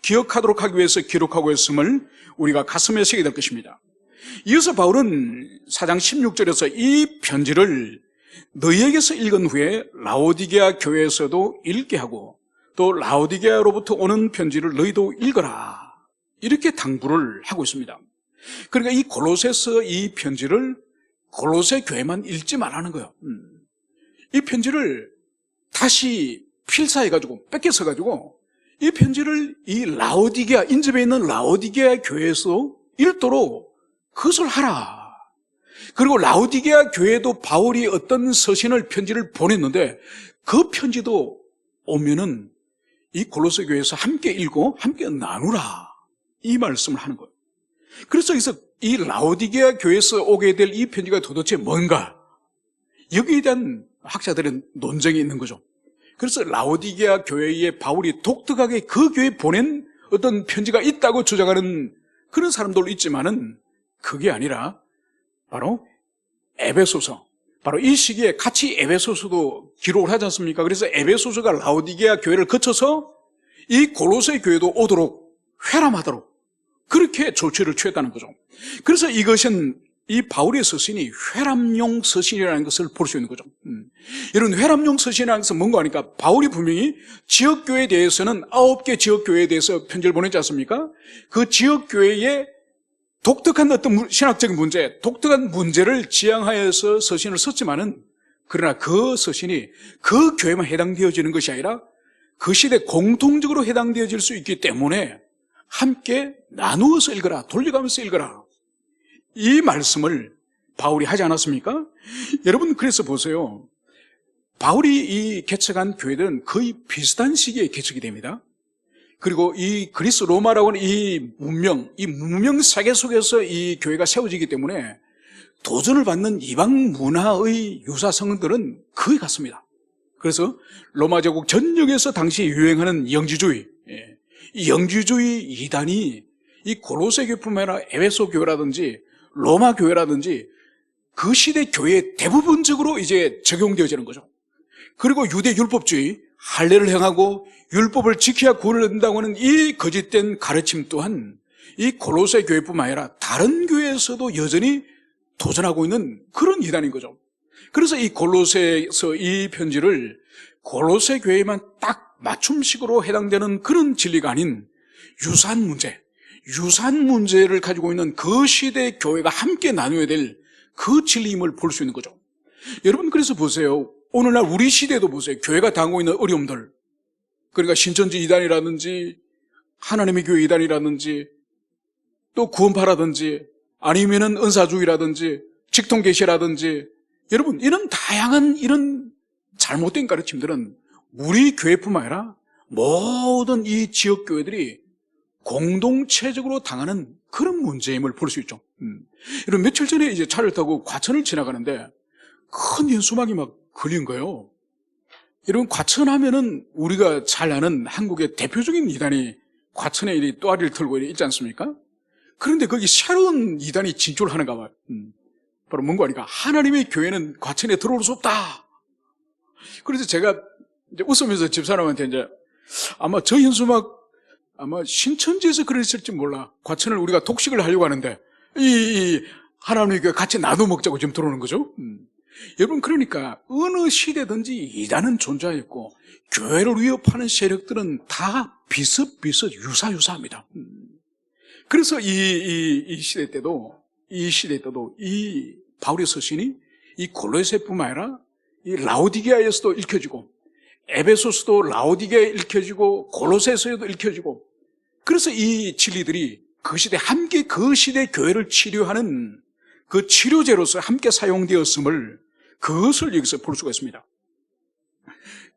기억하도록 하기 위해서 기록하고 있음을 우리가 가슴에 새기게 될 것입니다. 이어서 바울은 4장 16절에서 이 편지를 너희에게서 읽은 후에 라오디게아 교회에서도 읽게 하고 또 라오디게아로부터 오는 편지를 너희도 읽어라, 이렇게 당부를 하고 있습니다. 그러니까 이 골로새서 이 편지를 골로새 교회만 읽지 말라는 거예요. 이 편지를 다시 필사해가지고 뺏겨서가지고 이 편지를 이 라오디게아, 인접해 있는 라오디게아 교회에서 읽도록 그것을 하라. 그리고 라오디게아 교회도 바울이 어떤 서신을, 편지를 보냈는데 그 편지도 오면은 이 골로새 교회에서 함께 읽고 함께 나누라, 이 말씀을 하는 거예요. 그래서 여기서 이 라오디게아 교회에서 오게 될 이 편지가 도대체 뭔가, 여기에 대한 학자들의 논쟁이 있는 거죠. 그래서 라오디게아 교회에 바울이 독특하게 그 교회에 보낸 어떤 편지가 있다고 주장하는 그런 사람들도 있지만은 그게 아니라 바로 에베소서, 바로 이 시기에 같이 에베소서도 기록을 하지 않습니까? 그래서 에베소서가 라오디게아 교회를 거쳐서 이 골로새 교회도 오도록, 회람하도록 그렇게 조치를 취했다는 거죠. 그래서 이것은 이 바울의 서신이 회람용 서신이라는 것을 볼 수 있는 거죠. 이런 회람용 서신이라는 것은 뭔가 하니까 바울이 분명히 지역교회에 대해서는 9개 지역교회에 대해서 편지를 보냈지 않습니까? 그 지역교회에 독특한 어떤 신학적인 문제, 독특한 문제를 지향하여서 서신을 썼지만은, 그러나 그 서신이 그 교회만 해당되어지는 것이 아니라 그 시대 공통적으로 해당되어질 수 있기 때문에 함께 나누어서 읽어라, 돌려가면서 읽어라, 이 말씀을 바울이 하지 않았습니까? 여러분, 그래서 보세요. 바울이 이 개척한 교회들은 거의 비슷한 시기에 개척이 됩니다. 그리고 이 그리스 로마라고 하는 이 문명 세계 속에서 이 교회가 세워지기 때문에 도전을 받는 이방 문화의 유사성들은 거의 같습니다. 그래서 로마 제국 전역에서 당시 유행하는 영지주의, 이 영지주의 이단이 이 골로새 교회뿐만 아니라 에베소 교회라든지 로마 교회라든지 그 시대 교회에 대부분적으로 이제 적용되어지는 거죠. 그리고 유대 율법주의, 할례를 행하고 율법을 지켜야 구원을 얻는다고 하는 이 거짓된 가르침 또한 이 골로새 교회뿐만 아니라 다른 교회에서도 여전히 도전하고 있는 그런 이단인 거죠. 그래서 이 골로새에서 이 편지를 골로새 교회에만 딱 맞춤식으로 해당되는 그런 진리가 아닌 유사한 문제를 가지고 있는 그 시대 교회가 함께 나누어야 될 그 진리임을 볼 수 있는 거죠. 여러분, 그래서 보세요. 오늘날 우리 시대도 보세요. 교회가 당하고 있는 어려움들, 그러니까 신천지 이단이라든지 하나님의 교회 이단이라든지 또 구원파라든지 아니면은 은사주의라든지 직통계시라든지, 여러분, 이런 다양한 이런 잘못된 가르침들은 우리 교회뿐만 아니라 모든 이 지역 교회들이 공동체적으로 당하는 그런 문제임을 볼 수 있죠. 여러분, 며칠 전에 이제 차를 타고 과천을 지나가는데 큰 현수막이 막 걸린 거예요. 여러분, 과천하면은 우리가 잘 아는 한국의 대표적인 이단이 과천에 이 또아리를 털고 있지 않습니까? 그런데 거기 새로운 이단이 진출을 하는가 봐요. 바로 뭔가 하니까 하나님의 교회는 과천에 들어올 수 없다. 그래서 제가 이제 웃으면서 집사람한테 이제 아마 저 현수막 아마 신천지에서 그랬을지 몰라. 과천을 우리가 독식을 하려고 하는데 이 하나님의 교회 같이 나눠 먹자고 지금 들어오는 거죠. 여러분, 그러니까 어느 시대든지 이단은 존재했고 교회를 위협하는 세력들은 다 비슷비슷 유사합니다. 그래서 이 시대 때도 이 바울의 서신이 이 골로새뿐만 아니라 이 라오디게아에서도 읽혀지고 에베소서도 라오디게아에 읽혀지고 골로새서에도 읽혀지고, 그래서 이 진리들이 그 시대 함께 그 시대 교회를 치료하는 그 치료제로서 함께 사용되었음을 그것을 여기서 볼 수가 있습니다.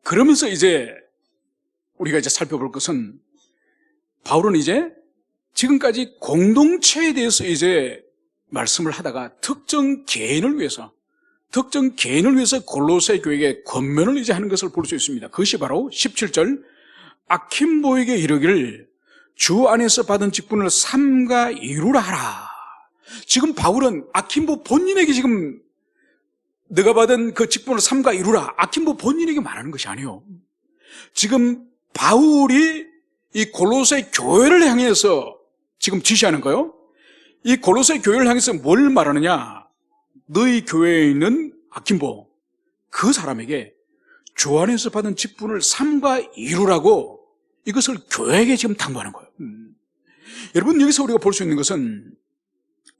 그러면서 이제 우리가 이제 살펴볼 것은 바울은 이제 지금까지 공동체에 대해서 이제 말씀을 하다가 특정 개인을 위해서 골로새 교회에게 권면을 이제 하는 것을 볼 수 있습니다. 그것이 바로 17절 아킨보에게 이르기를 주 안에서 받은 직분을 삼가 이루라 하라. 지금 바울은 아킨보 본인에게 지금 내가 받은 그 직분을 삼가 이루라. 아킨보 본인에게 말하는 것이 아니에요. 지금 바울이 이 골로새 교회를 향해서 지금 지시하는 거예요. 이 골로새 교회를 향해서 뭘 말하느냐? 너희 교회에 있는 아킨보 그 사람에게 주 안에서 받은 직분을 삼가 이루라고 이것을 교회에게 지금 당부하는 거예요. 여러분 여기서 우리가 볼 수 있는 것은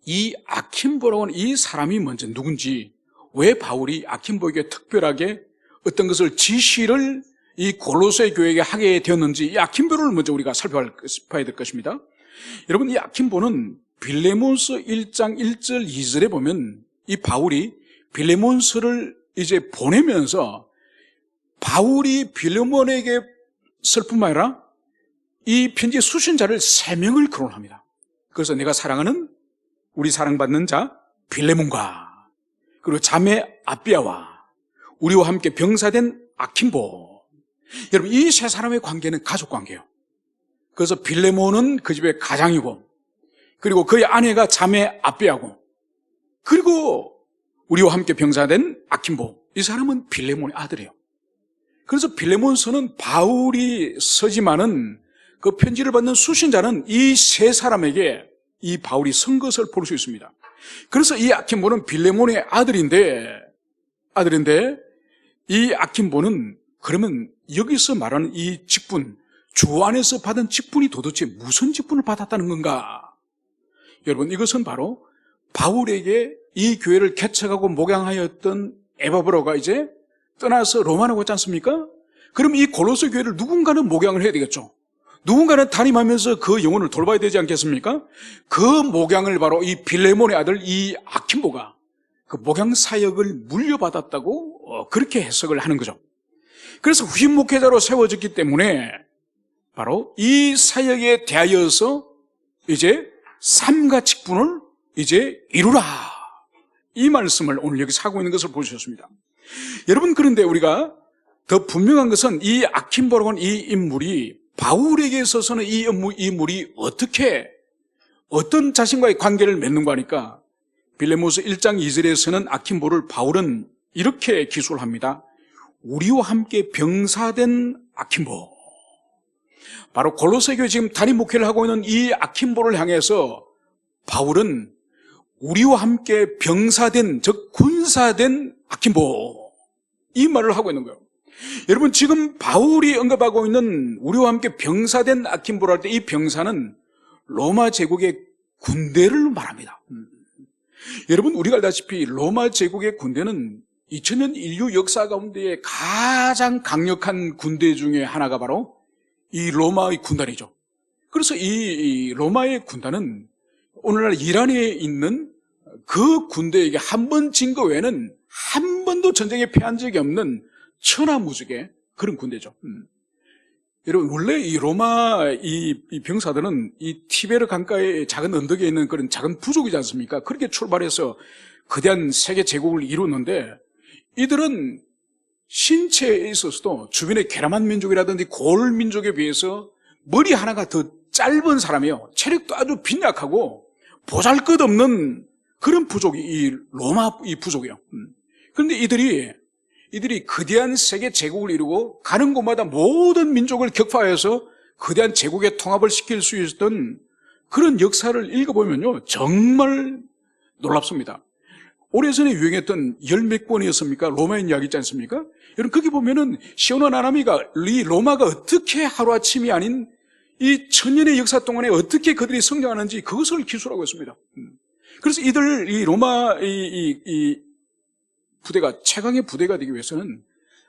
이 아킨보라고 하는 이 사람이 먼저 누군지, 왜 바울이 아킨보에게 특별하게 어떤 것을 지시를 이 골로새 교회에게 하게 되었는지 이 아킨보를 먼저 우리가 살펴봐야 될 것입니다. 여러분 이 아킨보는 빌레몬서 1장 1절 2절에 보면 이 바울이 빌레몬서를 이제 보내면서 바울이 빌레몬에게 쓸 뿐만 아니라 이 편지의 수신자를 3명을 거론합니다. 그래서 내가 사랑하는 우리 사랑받는 자 빌레몬과 그리고 자매 아비아와 우리와 함께 병사된 아킨보. 여러분 이 세 사람의 관계는 가족 관계예요. 그래서 빌레몬은 그 집의 가장이고 그리고 그의 아내가 자매 아비아고 그리고 우리와 함께 병사된 아킨보. 이 사람은 빌레몬의 아들이에요. 그래서 빌레몬서는 바울이 서지만은 그 편지를 받는 수신자는 이 세 사람에게 이 바울이 쓴 것을 볼 수 있습니다. 그래서 이 아킨보는 빌레몬의 아들인데 이 아킨보는 그러면 여기서 말하는 이 직분, 주 안에서 받은 직분이 도대체 무슨 직분을 받았다는 건가? 여러분 이것은 바로 바울에게 이 교회를 개척하고 목양하였던 에바브로가 이제 떠나서 로마로 갔지 않습니까? 그럼 이 골로새 교회를 누군가는 목양을 해야 되겠죠. 누군가는 담임하면서 그 영혼을 돌봐야 되지 않겠습니까? 그 목양을 바로 이 빌레몬의 아들 이 아킨보가 그 목양 사역을 물려받았다고 그렇게 해석을 하는 거죠. 그래서 후임 목회자로 세워졌기 때문에 바로 이 사역에 대하여서 이제 삼가 직분을 이제 이루라. 이 말씀을 오늘 여기서 하고 있는 것을 보셨습니다. 여러분 그런데 우리가 더 분명한 것은 이 아킨보라고 하는 이 인물이 바울에게 있어서는 이 인물이 어떤 자신과의 관계를 맺는가 하니까 빌레몬서 1장 2절에서는 아킨보를 바울은 이렇게 기술을 합니다. 우리와 함께 병사된 아킨보. 바로 골로새 교회 지금 단임 목회를 하고 있는 이 아킨보를 향해서 바울은 우리와 함께 병사된, 즉 군사된 아킨보, 이 말을 하고 있는 거예요. 여러분 지금 바울이 언급하고 있는 우리와 함께 병사된 아킨보라 할 때 이 병사는 로마 제국의 군대를 말합니다. 여러분 우리가 알다시피 로마 제국의 군대는 2000년 인류 역사 가운데 가장 강력한 군대 중에 하나가 바로 이 로마의 군단이죠. 그래서 이 로마의 군단은 오늘날 이란에 있는 그 군대에게 한 번 진 거 외에는 한 번도 전쟁에 패한 적이 없는 천하무적의 그런 군대죠. 여러분 원래 이 로마 이 병사들은 이 티베르 강가의 작은 언덕에 있는 그런 작은 부족이지 않습니까? 그렇게 출발해서 거대한 세계 제국을 이루었는데 이들은 신체에 있어서도 주변의 게라만 민족이라든지 골 민족에 비해서 머리 하나가 더 짧은 사람이에요. 체력도 아주 빈약하고 보잘것없는 그런 부족이 이 로마 이 부족이에요. 그런데 이들이 거대한 세계 제국을 이루고 가는 곳마다 모든 민족을 격파해서 거대한 제국의 통합을 시킬 수 있었던 그런 역사를 읽어보면요 정말 놀랍습니다. 오래전에 유행했던 열몇 권이었습니까? 로마인 이야기 있지 않습니까? 여러분 거기 보면은 시온과 나나미가 이 로마가 어떻게 하루아침이 아닌 이 천년의 역사 동안에 어떻게 그들이 성장하는지 그것을 기술하고 있습니다. 그래서 이들 이 로마 이 부대가 최강의 부대가 되기 위해서는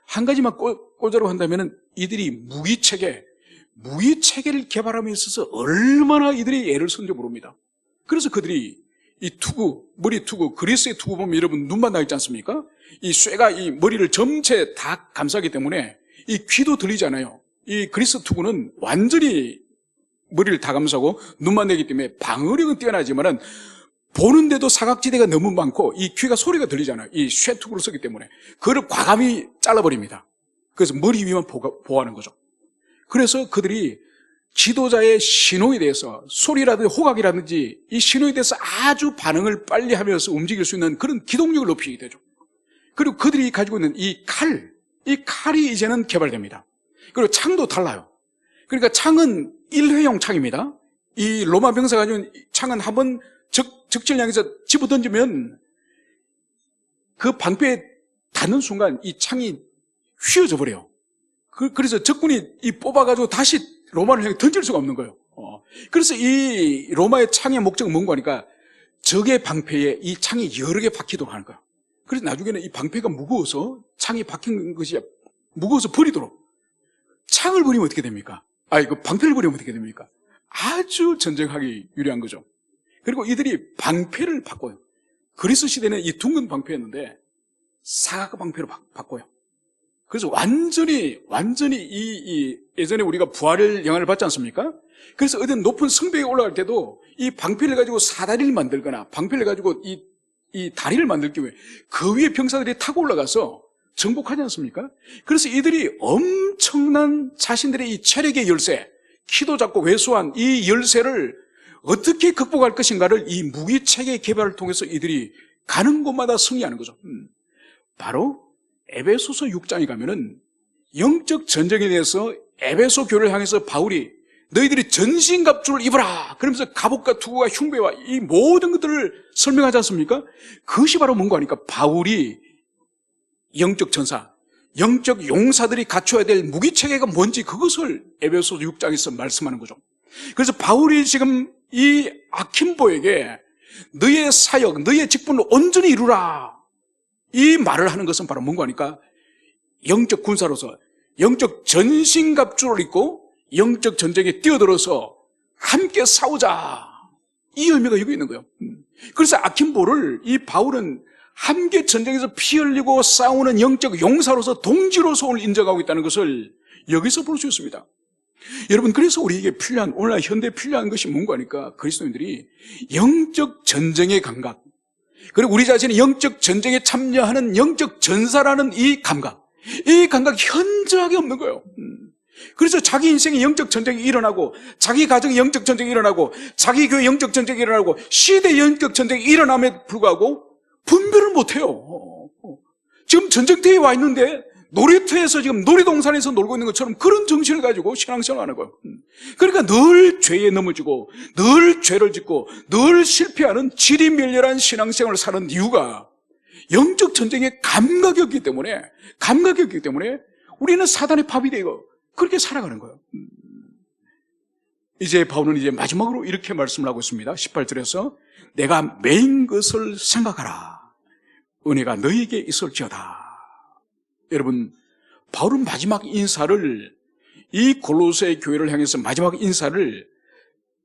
한 가지만 꽂자로 한다면은 이들이 무기체계, 무기 체계를 개발함에 있어서 얼마나 이들이 애를 썼는지 모릅니다. 그래서 그들이 이 투구, 머리 투구, 그리스의 투구 보면 여러분 눈만 나 있지 않습니까? 이 쇠가 이 머리를 전체 다 감싸기 때문에 이 귀도 들리잖아요. 이 그리스 투구는 완전히 머리를 다 감싸고 눈만 내기 때문에 방어력은 뛰어나지만은 보는데도 사각지대가 너무 많고 이 귀가 소리가 들리잖아요. 이 쇠 투구를 쓰기 때문에 그걸 과감히 잘라버립니다. 그래서 머리 위만 보호하는 거죠. 그래서 그들이 지도자의 신호에 대해서 소리라든지 호각이라든지 이 신호에 대해서 아주 반응을 빨리 하면서 움직일 수 있는 그런 기동력을 높이게 되죠. 그리고 그들이 가지고 있는 이 칼이 이제는 개발됩니다. 그리고 창도 달라요. 그러니까 창은 일회용 창입니다. 이 로마 병사가 가지고 창은 한번 적진을 향해서 집어던지면 그 방패에 닿는 순간 이 창이 휘어져 버려요. 그래서 적군이 이 뽑아가지고 다시 로마를 향해 던질 수가 없는 거예요. 그래서 이 로마의 창의 목적은 뭔가 하니까 적의 방패에 이 창이 여러 개 박히도록 하는 거예요. 그래서 나중에는 이 방패가 무거워서 창이 박힌 것이 무거워서 버리도록. 창을 버리면 어떻게 됩니까? 그 방패를 버리면 어떻게 됩니까? 아주 전쟁하기 유리한 거죠. 그리고 이들이 방패를 바꿔요. 그리스 시대는 이 둥근 방패였는데 사각 방패로 바꿔요. 그래서 완전히 예전에 우리가 부활의 영향을 받지 않습니까? 그래서 어떤 높은 성벽에 올라갈 때도 이 방패를 가지고 사다리를 만들거나 방패를 가지고 이 다리를 만들 경우에 그 위에 병사들이 타고 올라가서 정복하지 않습니까? 그래서 이들이 엄청난 자신들의 이 체력의 열쇠, 키도 작고 왜소한 이 열쇠를 어떻게 극복할 것인가를 이 무기체계 개발을 통해서 이들이 가는 곳마다 승리하는 거죠. 바로 에베소서 6장에 가면은 영적 전쟁에 대해서 에베소 교회를 향해서 바울이 너희들이 전신갑주를 입어라 그러면서 갑옷과 투구와 흉배와 이 모든 것들을 설명하지 않습니까? 그것이 바로 뭔가 하니까 바울이 영적 전사, 영적 용사들이 갖춰야 될 무기체계가 뭔지 그것을 에베소 6장에서 말씀하는 거죠. 그래서 바울이 지금 이 아킨보에게 너의 사역, 너의 직분을 온전히 이루라 이 말을 하는 것은 바로 뭔가 하니까 영적 군사로서 영적 전신갑주를 입고 영적 전쟁에 뛰어들어서 함께 싸우자 이 의미가 여기 있는 거예요. 그래서 아킨보를 이 바울은 함께 전쟁에서 피 흘리고 싸우는 영적 용사로서 동지로서 오늘 인정하고 있다는 것을 여기서 볼 수 있습니다. 여러분, 그래서 우리에게 필요한, 오늘날 현대에 필요한 것이 뭔가 하니까 그리스도인들이 영적 전쟁의 감각, 그리고 우리 자신이 영적 전쟁에 참여하는 영적 전사라는 이 감각이 현저하게 없는 거예요. 그래서 자기 인생에 영적 전쟁이 일어나고, 자기 가정에 영적 전쟁이 일어나고, 자기 교회 영적 전쟁이 일어나고, 시대 영적 전쟁이 일어남에 불구하고 분별을 못해요. 지금 전쟁터에 와 있는데 놀이터에서 지금 놀이동산에서 놀고 있는 것처럼 그런 정신을 가지고 신앙생활하는 거예요. 그러니까 늘 죄에 넘어지고 늘 죄를 짓고 늘 실패하는 지리멸렬한 신앙생활을 사는 이유가 영적 전쟁에 감각이 없기 때문에 우리는 사단의 밥이 되고 그렇게 살아가는 거예요. 이제 바울은 이제 마지막으로 이렇게 말씀을 하고 있습니다. 18절에서 내가 매인 것을 생각하라. 은혜가 너에게 있을지어다. 여러분, 바울은 마지막 인사를 이 골로새 교회를 향해서 마지막 인사를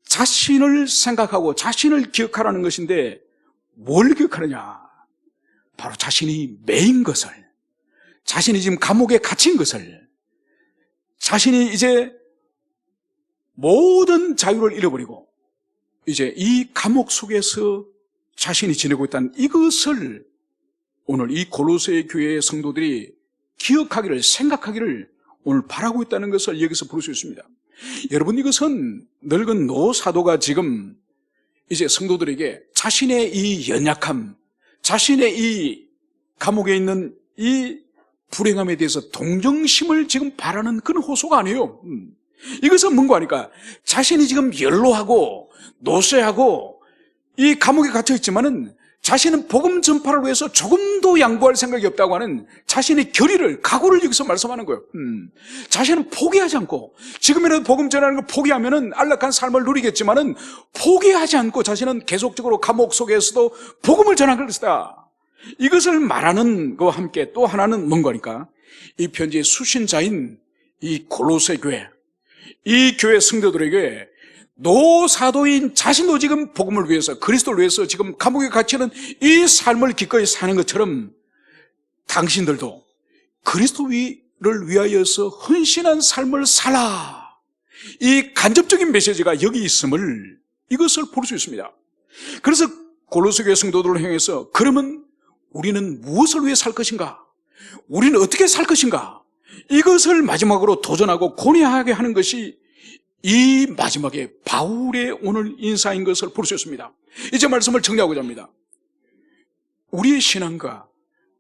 자신을 생각하고 자신을 기억하라는 것인데 뭘 기억하느냐? 바로 자신이 매인 것을, 자신이 지금 감옥에 갇힌 것을, 자신이 이제 모든 자유를 잃어버리고 이제 이 감옥 속에서 자신이 지내고 있다는 이것을 오늘 이 골로새 교회의 성도들이 기억하기를, 생각하기를 오늘 바라고 있다는 것을 여기서 볼 수 있습니다. 여러분, 이것은 늙은 노 사도가 지금 이제 성도들에게 자신의 이 연약함, 자신의 이 감옥에 있는 이 불행함에 대해서 동정심을 지금 바라는 그런 호소가 아니에요. 이것은 뭔가 하니까 자신이 지금 연로하고 노쇠하고 이 감옥에 갇혀 있지만은 자신은 복음 전파를 위해서 조금도 양보할 생각이 없다고 하는 자신의 결의를, 각오를 여기서 말씀하는 거예요. 자신은 포기하지 않고, 지금이라도 복음 전하는 걸 포기하면은 안락한 삶을 누리겠지만은 포기하지 않고 자신은 계속적으로 감옥 속에서도 복음을 전하는 것이다. 이것을 말하는 것과 함께 또 하나는 뭔가니까 이 편지의 수신자인 이 골로새 교회, 이 교회 성도들에게 노사도인 자신도 지금 복음을 위해서, 그리스도를 위해서 지금 감옥에 갇히는 이 삶을 기꺼이 사는 것처럼 당신들도 그리스도를 위하여서 헌신한 삶을 살아. 이 간접적인 메시지가 여기 있음을, 이것을 볼 수 있습니다. 그래서 골로새 교회 성도들을 향해서 그러면 우리는 무엇을 위해 살 것인가? 우리는 어떻게 살 것인가? 이것을 마지막으로 도전하고 고뇌하게 하는 것이 이 마지막에 바울의 오늘 인사인 것을 볼 수 있습니다. 이제 말씀을 정리하고자 합니다. 우리의 신앙과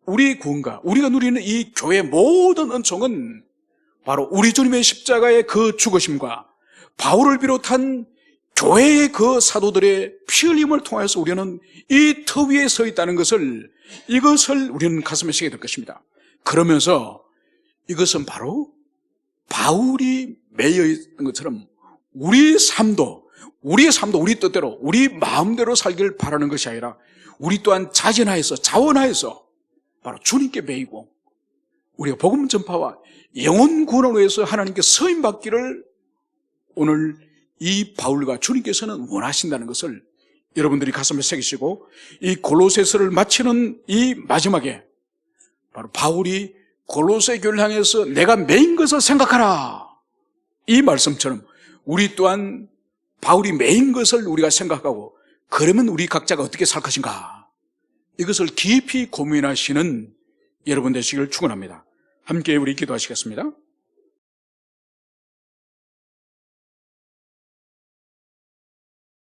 우리의 구원과 우리가 누리는 이 교회의 모든 은총은 바로 우리 주님의 십자가의 그 죽으심과 바울을 비롯한 교회의 그 사도들의 피 흘림을 통해서 우리는 이 터 위에 서 있다는 것을, 이것을 우리는 가슴에 새기게 될 것입니다. 그러면서 이것은 바로 바울이 매여 있는 것처럼 우리의 삶도 우리 뜻대로, 우리 마음대로 살길 바라는 것이 아니라 우리 또한 자진하여서, 자원하여서 바로 주님께 매이고 우리가 복음 전파와 영혼 구원을 위해서 하나님께 서임받기를 오늘 이 바울과 주님께서는 원하신다는 것을 여러분들이 가슴에 새기시고, 이 골로새서를 마치는 이 마지막에 바로 바울이 골로새 교회를 향해서 내가 매인 것을 생각하라, 이 말씀처럼 우리 또한 바울이 매인 것을 우리가 생각하고, 그러면 우리 각자가 어떻게 살 것인가, 이것을 깊이 고민하시는 여러분 되시기를 축원합니다. 함께 우리 기도하시겠습니다.